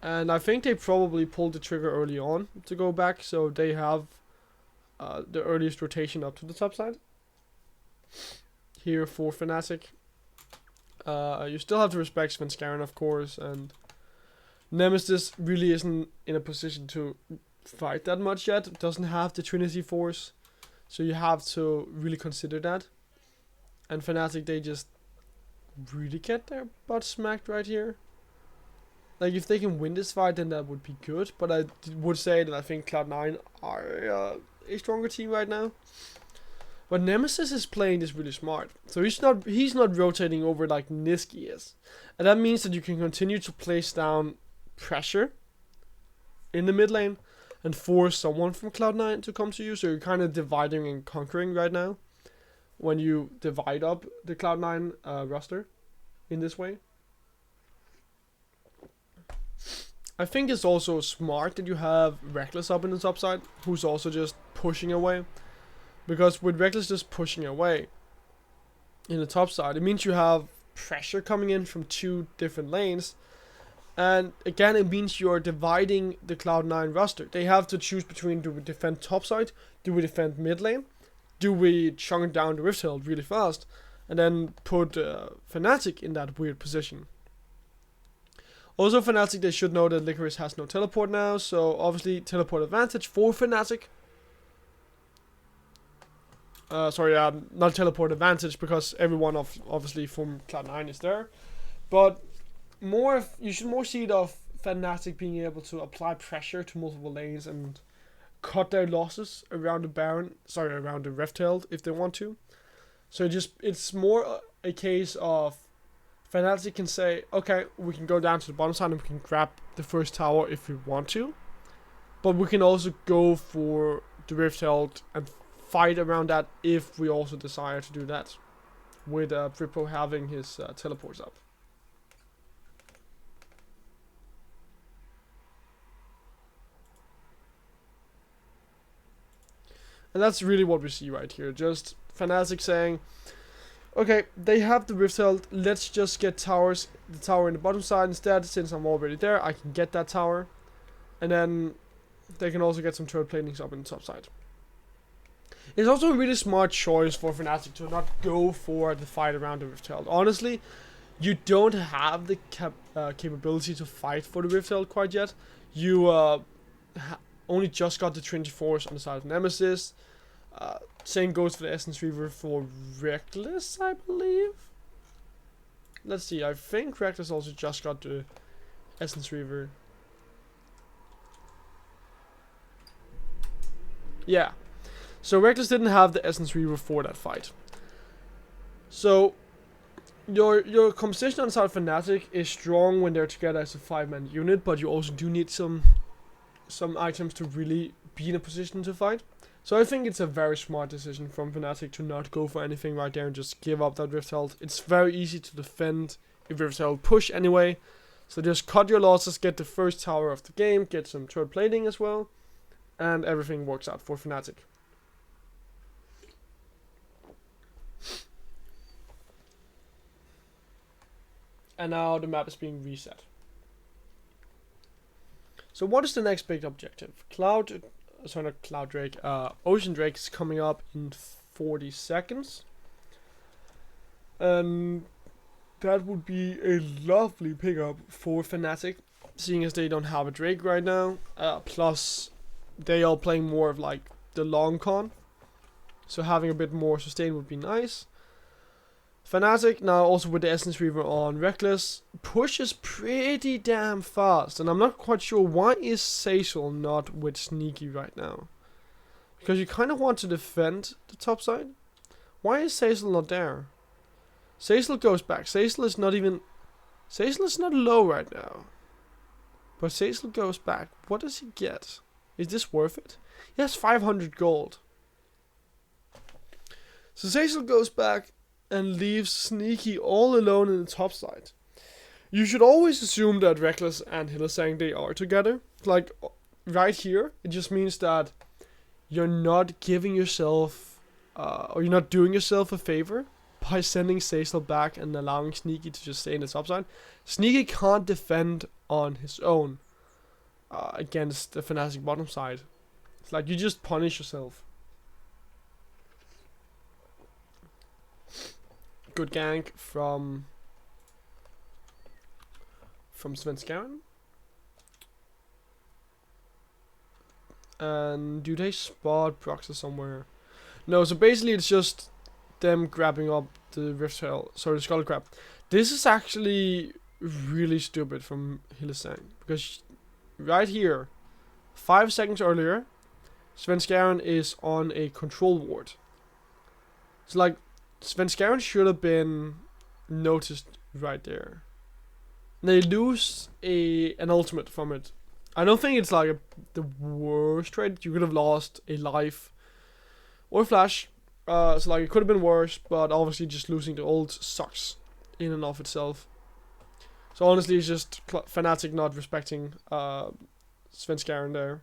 and I think they probably pulled the trigger early on to go back, so they have the earliest rotation up to the top side. Here for Fnatic. You still have to respect Svenskaren, of course, and Nemesis really isn't in a position to fight that much yet. It doesn't have the Trinity Force, so you have to really consider that. And Fnatic, they just really get their butt smacked right here. Like, if they can win this fight, then that would be good, but I would say that I think Cloud9 are a stronger team right now. But Nemesis is playing this really smart. So he's not rotating over like Niski is. And that means that you can continue to place down pressure in the mid lane and force someone from Cloud9 to come to you. So you're kind of dividing and conquering right now when you divide up the Cloud9 roster in this way. I think it's also smart that you have Reckless up in the top side, who's also just pushing away. Because with Reckless just pushing away in the top side, it means you have pressure coming in from 2 different lanes. And again, it means you're dividing the Cloud9 roster. They have to choose between, do we defend top side, do we defend mid lane, do we chunk down the Rift Herald really fast, and then put Fnatic in that weird position. Also, Fnatic, they should know that Licorice has no teleport now, so obviously teleport advantage for Fnatic. Not teleport advantage because everyone obviously from Cloud9 is there, but you should more see it of Fnatic being able to apply pressure to multiple lanes and cut their losses around the around the Rift Herald if they want to. So it's more a case of Fnatic can say, okay, we can go down to the bottom side and we can grab the first tower if we want to, but we can also go for the Rift Herald and fight around that if we also desire to do that. with Brippo having his teleports up. And that's really what we see right here. Just Fnatic saying, okay, they have the Rift Herald, let's just get the tower in the bottom side instead. Since I'm already there, I can get that tower. And then they can also get some turret planings up in the top side. It's also a really smart choice for Fnatic to not go for the fight around the Rift Herald. Honestly, you don't have the capability to fight for the Rift Herald quite yet. You only just got the 24s on the side of Nemesis. Same goes for the Essence Reaver for Reckless, I believe. Let's see, I think Reckless also just got the Essence Reaver. Yeah. So Reckless didn't have the Essence Reaver for that fight. So your composition on the side of Fnatic is strong when they're together as a 5-man unit, but you also do need some items to really be in a position to fight. So I think it's a very smart decision from Fnatic to not go for anything right there and just give up that Rift Herald. It's very easy to defend if Rift Herald push anyway. So just cut your losses, get the first tower of the game, get some turret plating as well, and everything works out for Fnatic. And now the map is being reset. So what is the next big objective? Ocean Drake is coming up in 40 seconds. And that would be a lovely pickup for Fnatic, seeing as they don't have a Drake right now. Plus, they are playing more of like the long con. So having a bit more sustain would be nice. Fnatic, now also with the Essence Reaver on Reckless, pushes pretty damn fast. And I'm not quite sure why is Cecil not with Sneaky right now. Because you kind of want to defend the top side. Why is Cecil not there? Cecil goes back. Cecil is not low right now. But Cecil goes back. What does he get? Is this worth it? He has 500 gold. So Cecil goes back and leaves Sneaky all alone in the top side. You should always assume that Reckless and Hylissang, they are together. Like, right here, it just means that you're not giving yourself, or you're not doing yourself a favor by sending Cecil back and allowing Sneaky to just stay in the top side. Sneaky can't defend on his own against the Fnatic bottom side. It's like you just punish yourself. Good gank from Svenskaren. And do they spot Broxah somewhere? No, so basically it's just them grabbing up the Rift Herald, sorry, the Skull Crab. This is actually really stupid from Hylissang, because right here, 5 seconds earlier, Svenskaren is on a control ward. So like, Svenskaren should have been noticed right there. They lose an ultimate from it. I don't think it's like the worst trade. You could have lost a life or a flash. So like it could have been worse, but obviously just losing the ult sucks in and of itself. So honestly, it's just Fnatic not respecting Svenskaren there.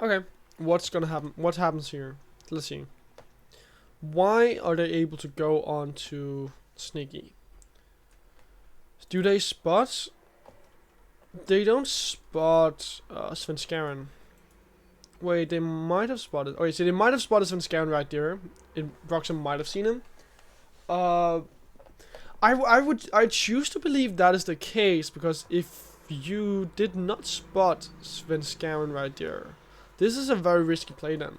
Okay, what's gonna happen? What happens here? Let's see. Why are they able to go on to Sneaky? Do they spot? They don't spot Svenskaren. Wait, they might have spotted. Okay, so they might have spotted Svenskaren right there. Broxah might have seen him. I choose to believe that is the case, because if you did not spot Svenskaren right there, this is a very risky play then.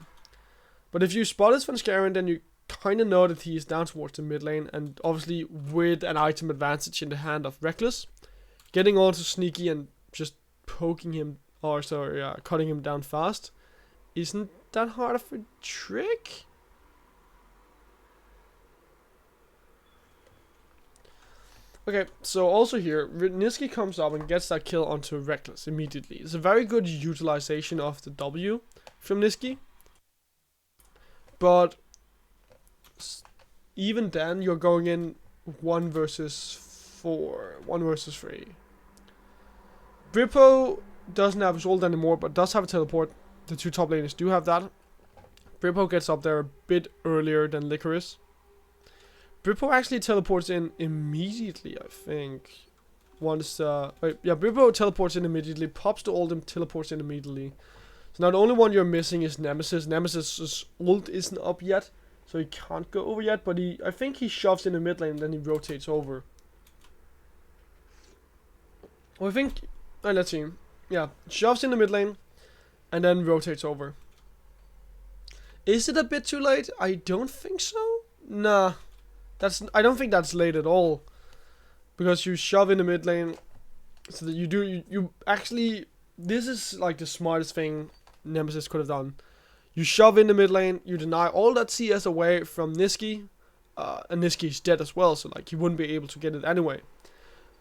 But if you spotted Svenskaren, then you kind of know that he is down towards the mid lane, and obviously with an item advantage in the hand of Reckless, getting onto Sneaky and just poking him, or sorry, cutting him down fast, isn't that hard of a trick? Okay, so also here, Niski comes up and gets that kill onto Reckless immediately. It's a very good utilization of the W from Niski. But even then you're going in 1 versus 4, 1 versus 3. Brippo doesn't have his ult anymore, but does have a teleport. The 2 top laners do have that. Brippo gets up there a bit earlier than Licorice. Brippo actually teleports in immediately, I think. Once, Brippo teleports in immediately, pops the ult and teleports in immediately. So now the only one you're missing is Nemesis. Nemesis's ult isn't up yet, so he can't go over yet, but I think he shoves in the mid lane and then he rotates over. Well, I think, let's see. Yeah, shoves in the mid lane and then rotates over. Is it a bit too late? I don't think so. Nah, I don't think that's late at all. Because you shove in the mid lane, so that you actually, this is like the smartest thing Nemesis could have done. You shove in the mid lane, you deny all that CS away from Niski, and Niski's dead as well, so like he wouldn't be able to get it anyway.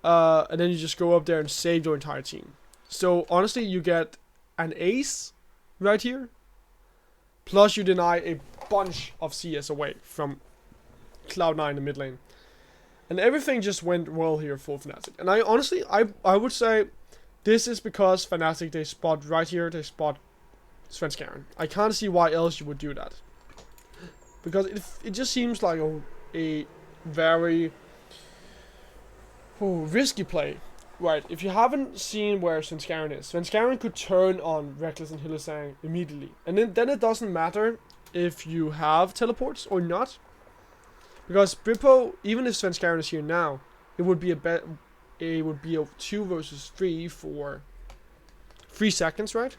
And then you just go up there and save your entire team. So honestly, you get an ace right here, plus you deny a bunch of CS away from Cloud9 in the mid lane. And everything just went well here for Fnatic. And I honestly, I would say this is because Fnatic, they spot right here, they spot Svenskeren. I can't see why else you would do that. Because it just seems like a very risky play. Right, if you haven't seen where Svenskeren is, Svenskeren could turn on Reckless and Hylissang immediately. And then it doesn't matter if you have teleports or not. Because Brippo, even if Svenskeren is here now, it would be a 2 versus 3 for 3 seconds, right?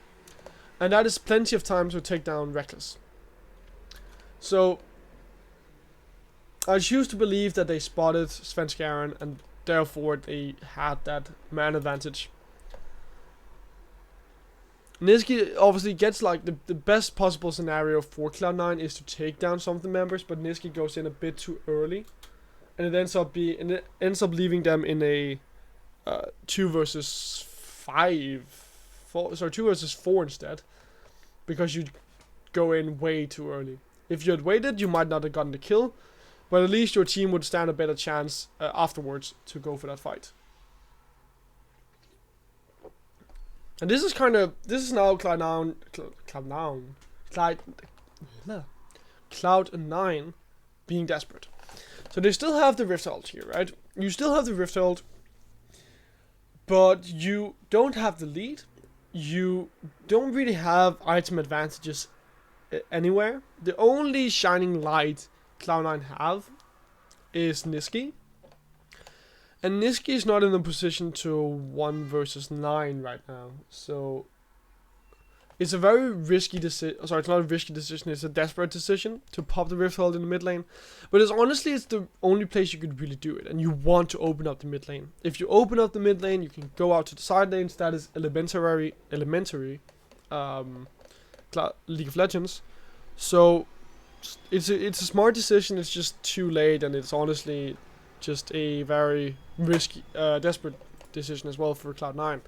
And that is plenty of time to take down Reckless. So I choose to believe that they spotted Svenskeren and therefore they had that man advantage. Niski obviously gets like the best possible scenario for Cloud9 is to take down some of the members, but Niski goes in a bit too early, and it ends up leaving them in a 2 versus 2 versus 4 instead, because you go in way too early. If you had waited, you might not have gotten the kill, but at least your team would stand a better chance afterwards to go for that fight. And this is now Cloud9 being desperate. So they still have the Rift ult here, right? You still have the Rift ult, but you don't have the lead. You don't really have item advantages anywhere. The only shining light Cloud9 have is Niski. And Niski is not in a position to 1 versus 9 right now. So it's a very risky decision. Sorry, it's not a risky decision, it's a desperate decision to pop the Rift ult in the mid lane. But it's the only place you could really do it. And you want to open up the mid lane. If you open up the mid lane, you can go out to the side lanes. That is elementary League of Legends. So it's a smart decision, it's just too late, and it's honestly just a very risky, desperate decision as well for Cloud9.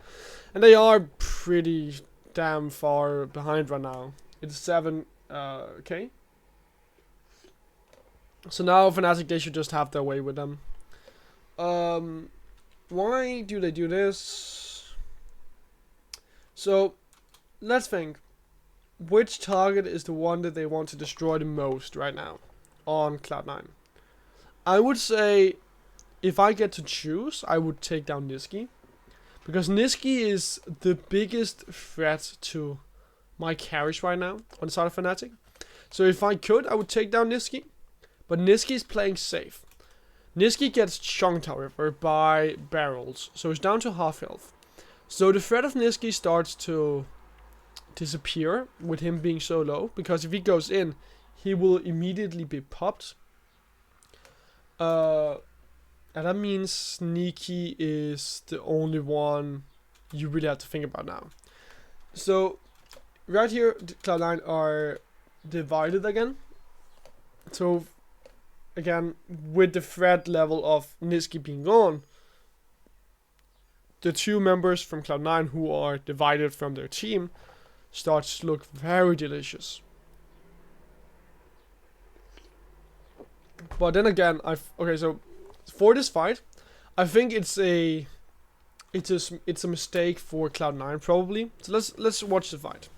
And they are pretty damn far behind right now. It's 7k. So now Fnatic, they should just have their way with them. Why do they do this? So let's think. Which target is the one that they want to destroy the most right now on Cloud9? I would say, if I get to choose, I would take down Niski. Because Niski is the biggest threat to my carries right now on the side of Fnatic. So if I could, I would take down Niski. But Niski is playing safe. Niski gets chunked, however, by barrels. So it's down to half health. So the threat of Niski starts to disappear with him being so low. Because if he goes in, he will immediately be popped. And that means Sneaky is the only one you really have to think about now. So right here, Cloud9 are divided again. So again, with the threat level of Niski being gone, the 2 members from Cloud9 who are divided from their team starts to look very delicious. But then again, okay, so for this fight, I think it's a mistake for Cloud9 probably. So let's watch the fight.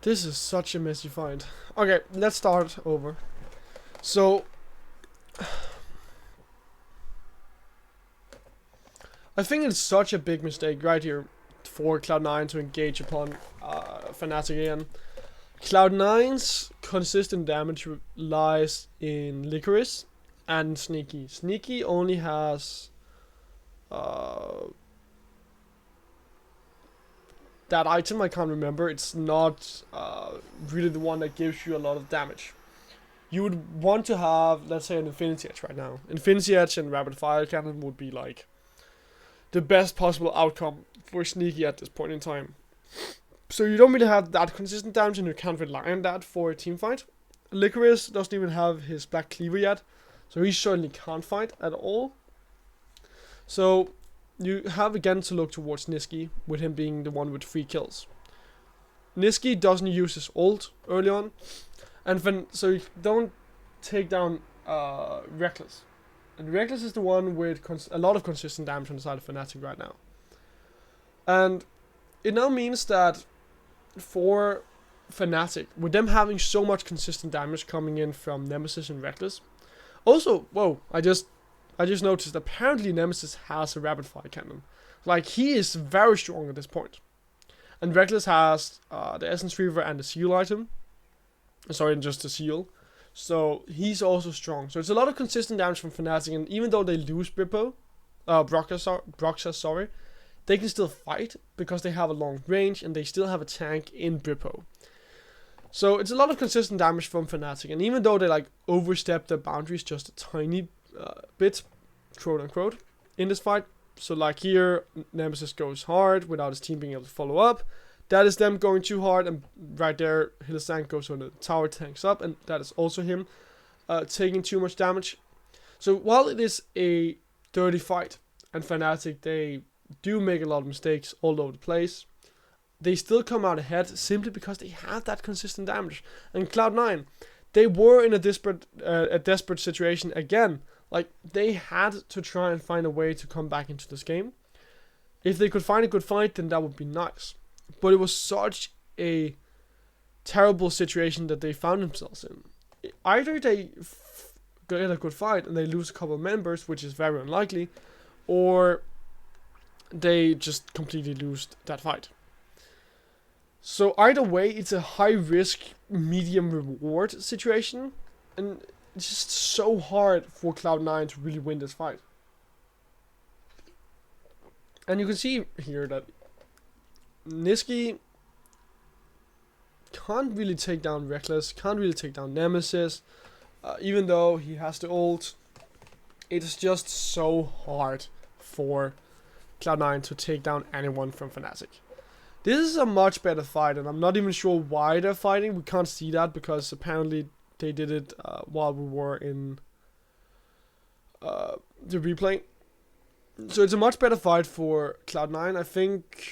This is such a messy fight. Okay, let's start over. So, I think it's such a big mistake right here for Cloud9 to engage upon Fnatic again. Cloud9's consistent damage lies in Licorice and Sneaky. Sneaky only has that item, I can't remember. It's not really the one that gives you a lot of damage. You would want to have, let's say, an Infinity Edge right now. Infinity Edge and Rapid Fire Cannon would be like the best possible outcome for Sneaky at this point in time. So you don't really have that consistent damage, and you can't rely on that for a team fight. Licorice doesn't even have his Black Cleaver yet, so he certainly can't fight at all. So you have again to look towards Niski, with him being the one with 3 kills. Niski doesn't use his ult early on, and so you don't take down Reckless. And Reckless is the one with a lot of consistent damage on the side of Fnatic right now. And it now means that for Fnatic, with them having so much consistent damage coming in from Nemesis and Reckless. Also, whoa, I just noticed apparently Nemesis has a rapid fire cannon. Like, he is very strong at this point. And Reckless has the Essence Reaver and the seal item. Sorry, just the seal. So he's also strong. So it's a lot of consistent damage from Fnatic, and even though they lose Broxas, sorry, they can still fight because they have a long range and they still have a tank in Brippo. So it's a lot of consistent damage from Fnatic, and even though they like overstep their boundaries just a tiny bit, quote unquote, in this fight. So like here, Nemesis goes hard without his team being able to follow up. That is them going too hard, and right there, Hilisank goes on the tower, tanks up, and that is also him taking too much damage. So while it is a dirty fight, and Fnatic, they do make a lot of mistakes all over the place, they still come out ahead simply because they have that consistent damage. And Cloud9, they were in a desperate situation again. Like, they had to try and find a way to come back into this game. If they could find a good fight, then that would be nice. But it was such a terrible situation that they found themselves in. Either they get a good fight and they lose a couple of members, which is very unlikely, or they just completely lose that fight. So either way, it's a high risk, medium reward situation, and it's just so hard for Cloud9 to really win this fight. And you can see here that Niski can't really take down Reckless, can't really take down Nemesis, even though he has the ult. It is just so hard for Cloud9 to take down anyone from Fnatic. This is a much better fight, and I'm not even sure why they're fighting. We can't see that because apparently they did it while we were in the replay. So it's a much better fight for Cloud9, I think.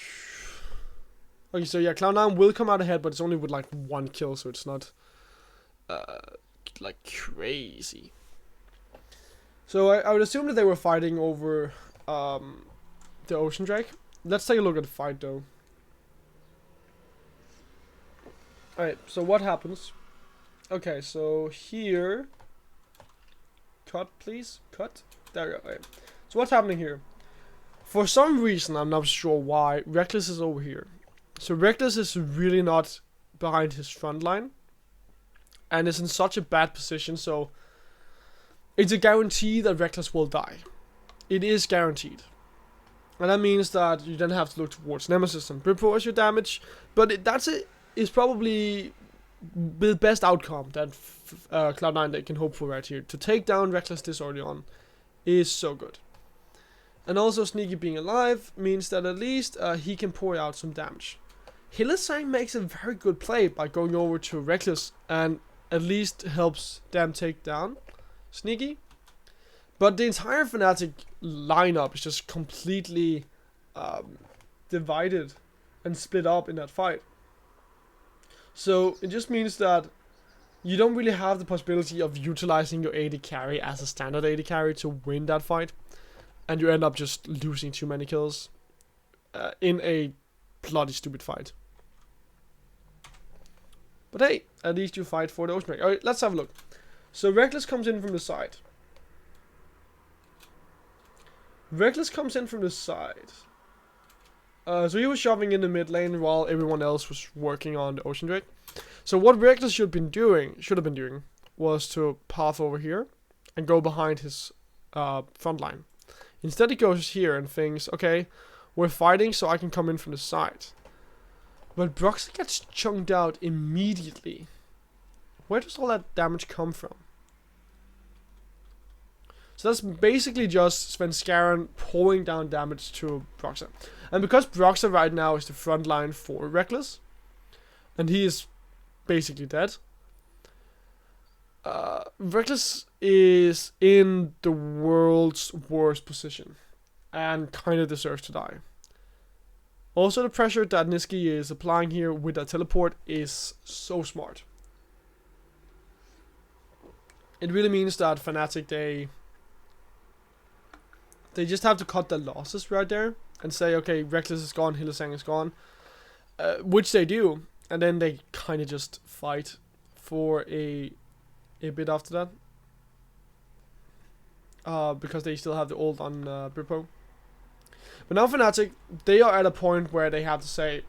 Okay, so yeah, Cloud9 will come out ahead, but it's only with like 1 kill, so it's not like crazy. So I would assume that they were fighting over the Ocean Drake. Let's take a look at the fight though. Alright, so what happens? Okay, so here, cut please, cut. There we go. Right. So what's happening here? For some reason, I'm not sure why, Reckless is over here. So Reckless is really not behind his front line, and is in such a bad position, so it's a guarantee that Reckless will die. It is guaranteed. And that means that you then have to look towards Nemesis and Brippo as your damage, but is probably the best outcome that Cloud9 they can hope for right here. To take down Reckless this early on is so good. And also Sneaky being alive means that at least he can pour out some damage. Hylissang makes a very good play by going over to Reckless and at least helps them take down Sneaky. But the entire Fnatic lineup is just completely divided and split up in that fight. So it just means that you don't really have the possibility of utilizing your AD carry as a standard AD carry to win that fight. And you end up just losing too many kills in a bloody stupid fight. But hey, at least you fight for the ocean break. Alright, let's have a look. So Reckless comes in from the side. So he was shoving in the mid lane while everyone else was working on the ocean drake. So what Reckless should have been doing was to path over here and go behind his front line. Instead he goes here and thinks, okay, we're fighting so I can come in from the side. But Broxy gets chunked out immediately. Where does all that damage come from? So that's basically just Svenskeren pouring down damage to Broxy. And because Broxy right now is the front line for Reckless, and he is basically dead, Reckless is in the world's worst position and kind of deserves to die. Also, the pressure that Niski is applying here with that teleport is so smart. It really means that Fnatic, they just have to cut their losses right there and say, okay, Reckless is gone, Hylissang is gone, which they do, and then they kind of just fight for a bit after that, because they still have the ult on Bippo. But now Fnatic, they are at a point where they have to say,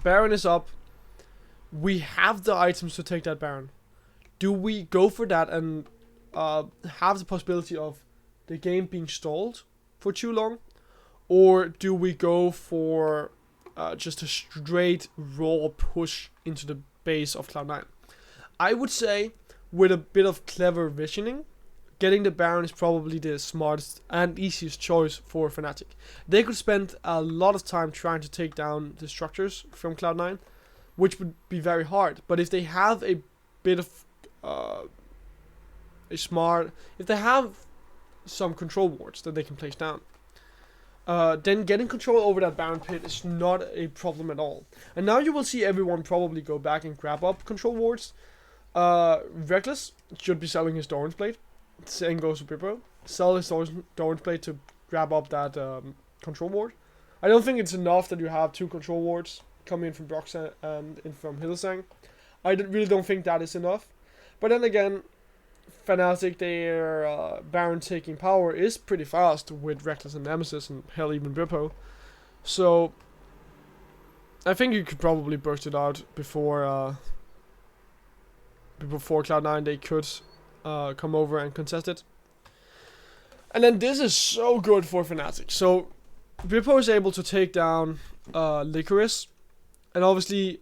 Baron is up, we have the items to take that Baron. Do we go for that and have the possibility of the game being stalled for too long? Or do we go for just a straight raw push into the base of Cloud9? I would say with a bit of clever visioning, getting the Baron is probably the smartest and easiest choice for Fnatic. They could spend a lot of time trying to take down the structures from Cloud9, which would be very hard. But if they have a bit of if they have some control wards that they can place down, then getting control over that Baron pit is not a problem at all. And now you will see everyone probably go back and grab up control wards. Reckless should be selling his Doran's Blade. Same goes with Bippo. Sell his Doran's Blade to grab up that control ward. I don't think it's enough that you have 2 control wards coming in from Broxy and in from Hylissang. I really don't think that is enough. But then again, Fnatic, their Baron taking power is pretty fast with Reckless and Nemesis and hell even Bippo. So I think you could probably burst it out before Cloud9 they could come over and contest it. And then this is so good for Fnatic. So Bippo is able to take down Licorice. And obviously,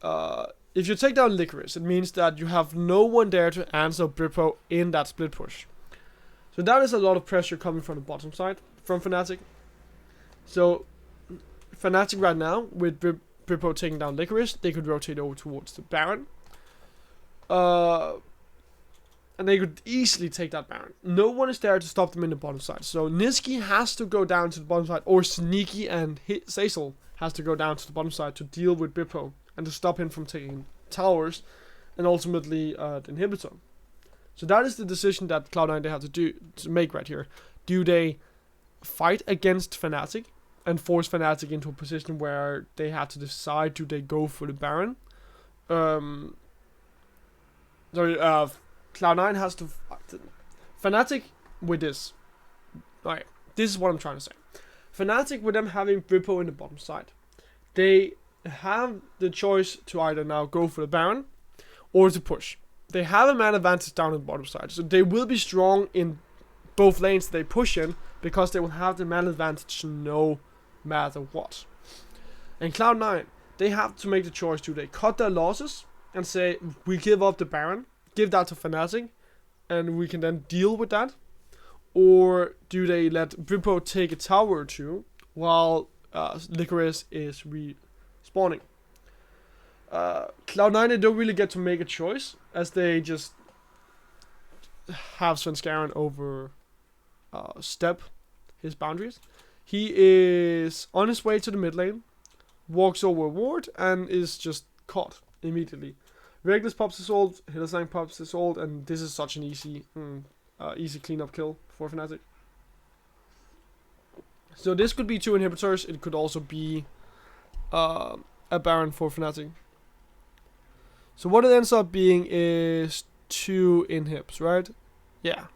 if you take down Licorice, it means that you have no one there to answer Bippo in that split push. So that is a lot of pressure coming from the bottom side from Fnatic. So Fnatic right now, with Bippo taking down Licorice, they could rotate over towards the Baron. And they could easily take that Baron. No one is there to stop them in the bottom side. So Niski has to go down to the bottom side, or Sneaky and Zazel has to go down to the bottom side to deal with Bippo and to stop him from taking towers and ultimately the inhibitor. So that is the decision that Cloud9 they have to make right here. Do they fight against Fnatic and force Fnatic into a position where they have to decide, do they go for the Baron? Cloud9 has to Fnatic with this. Alright, this is what I'm trying to say. Fnatic, with them having Bippo in the bottom side, they have the choice to either now go for the Baron or to push. They have a man advantage down on the bottom side, so they will be strong in both lanes they push in because they will have the man advantage no matter what. And Cloud9, they have to make the choice: do they cut their losses and say, we give up the Baron, give that to Fnatic, and we can then deal with that? Or do they let Bippo take a tower or two while Licorice is respawning? Cloud9, they don't really get to make a choice, as they just have Svenskaren over step his boundaries. He is on his way to the mid lane, walks over a ward, and is just caught immediately. Reckless pops his ult, Hillersang pops his ult, and this is such an easy cleanup kill for Fnatic. So this could be 2 inhibitors, it could also be a Baron for Fnatic. So what it ends up being is 2 inhibs, right? Yeah.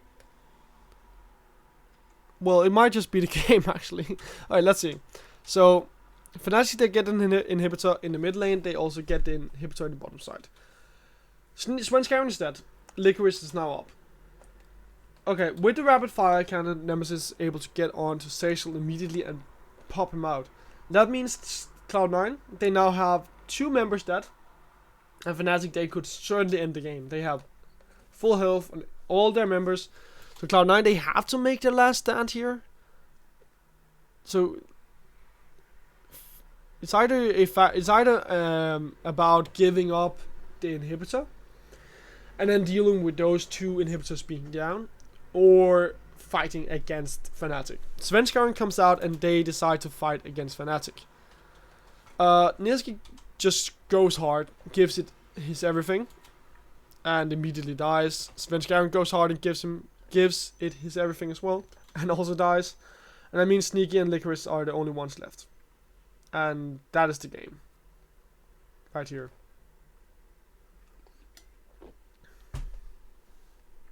Well, it might just be the game, actually. Alright, let's see. So, Fnatic, they get an inhibitor in the mid lane, they also get the inhibitor in the bottom side. Svenskaren is dead. Licorice is now up. Okay, with the rapid fire cannon, Nemesis is able to get on to Sazil immediately and pop him out. That means Cloud9, they now have 2 members dead. And Fnatic, they could certainly end the game. They have full health on all their members. So Cloud9, they have to make their last stand here. So it's either about giving up the inhibitor and then dealing with those 2 inhibitors being down, or fighting against Fnatic. Svenskaren comes out and they decide to fight against Fnatic. Niski just goes hard, gives it his everything, and immediately dies. Svenskaren goes hard and gives it his everything as well, and also dies. And that means Sneaky and Licorice are the only ones left. And that is the game. Right here.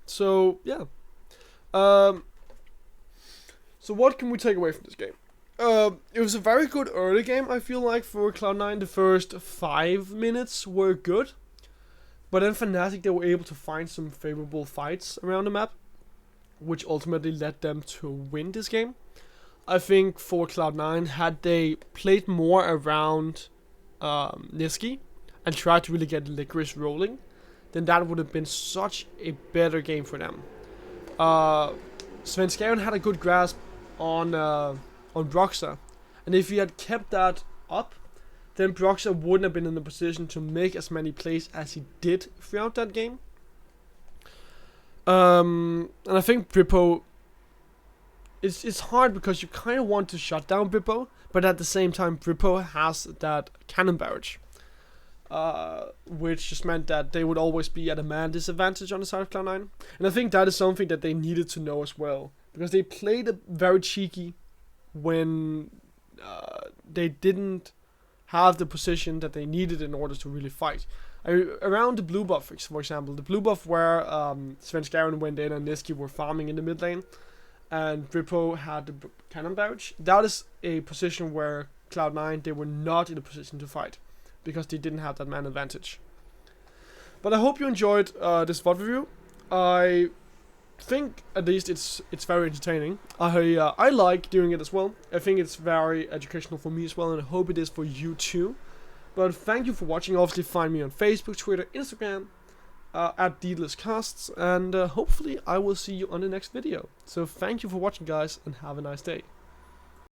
So, yeah. So what can we take away from this game? It was a very good early game, I feel like, for Cloud9. The first 5 minutes were good. But then Fnatic, they were able to find some favorable fights around the map, which ultimately led them to win this game. I think for Cloud9, had they played more around Niski and tried to really get Licorice rolling, then that would have been such a better game for them. Svenskaren had a good grasp on Broxah, and if he had kept that up, then Broxah wouldn't have been in the position to make as many plays as he did throughout that game. And I think Bwipo, it's hard because you kind of want to shut down Bwipo, but at the same time Bwipo has that cannon barrage, which just meant that they would always be at a man disadvantage on the side of Cloud9. And I think that is something that they needed to know as well, because they played it very cheeky when they didn't have the position that they needed in order to really fight. Around the blue buff, for example, the blue buff where Svenskaren went in and Niski were farming in the mid lane, and Bwipo had the cannon barrage, that is a position where Cloud9, they were not in a position to fight, because they didn't have that man advantage. But I hope you enjoyed this VOD review. I think at least it's very entertaining. I like doing it as well. I think it's very educational for me as well, and I hope it is for you too. But thank you for watching. Obviously find me on Facebook, Twitter, Instagram, at Daedalus, and hopefully I will see you on the next video. So thank you for watching, guys, and have a nice day.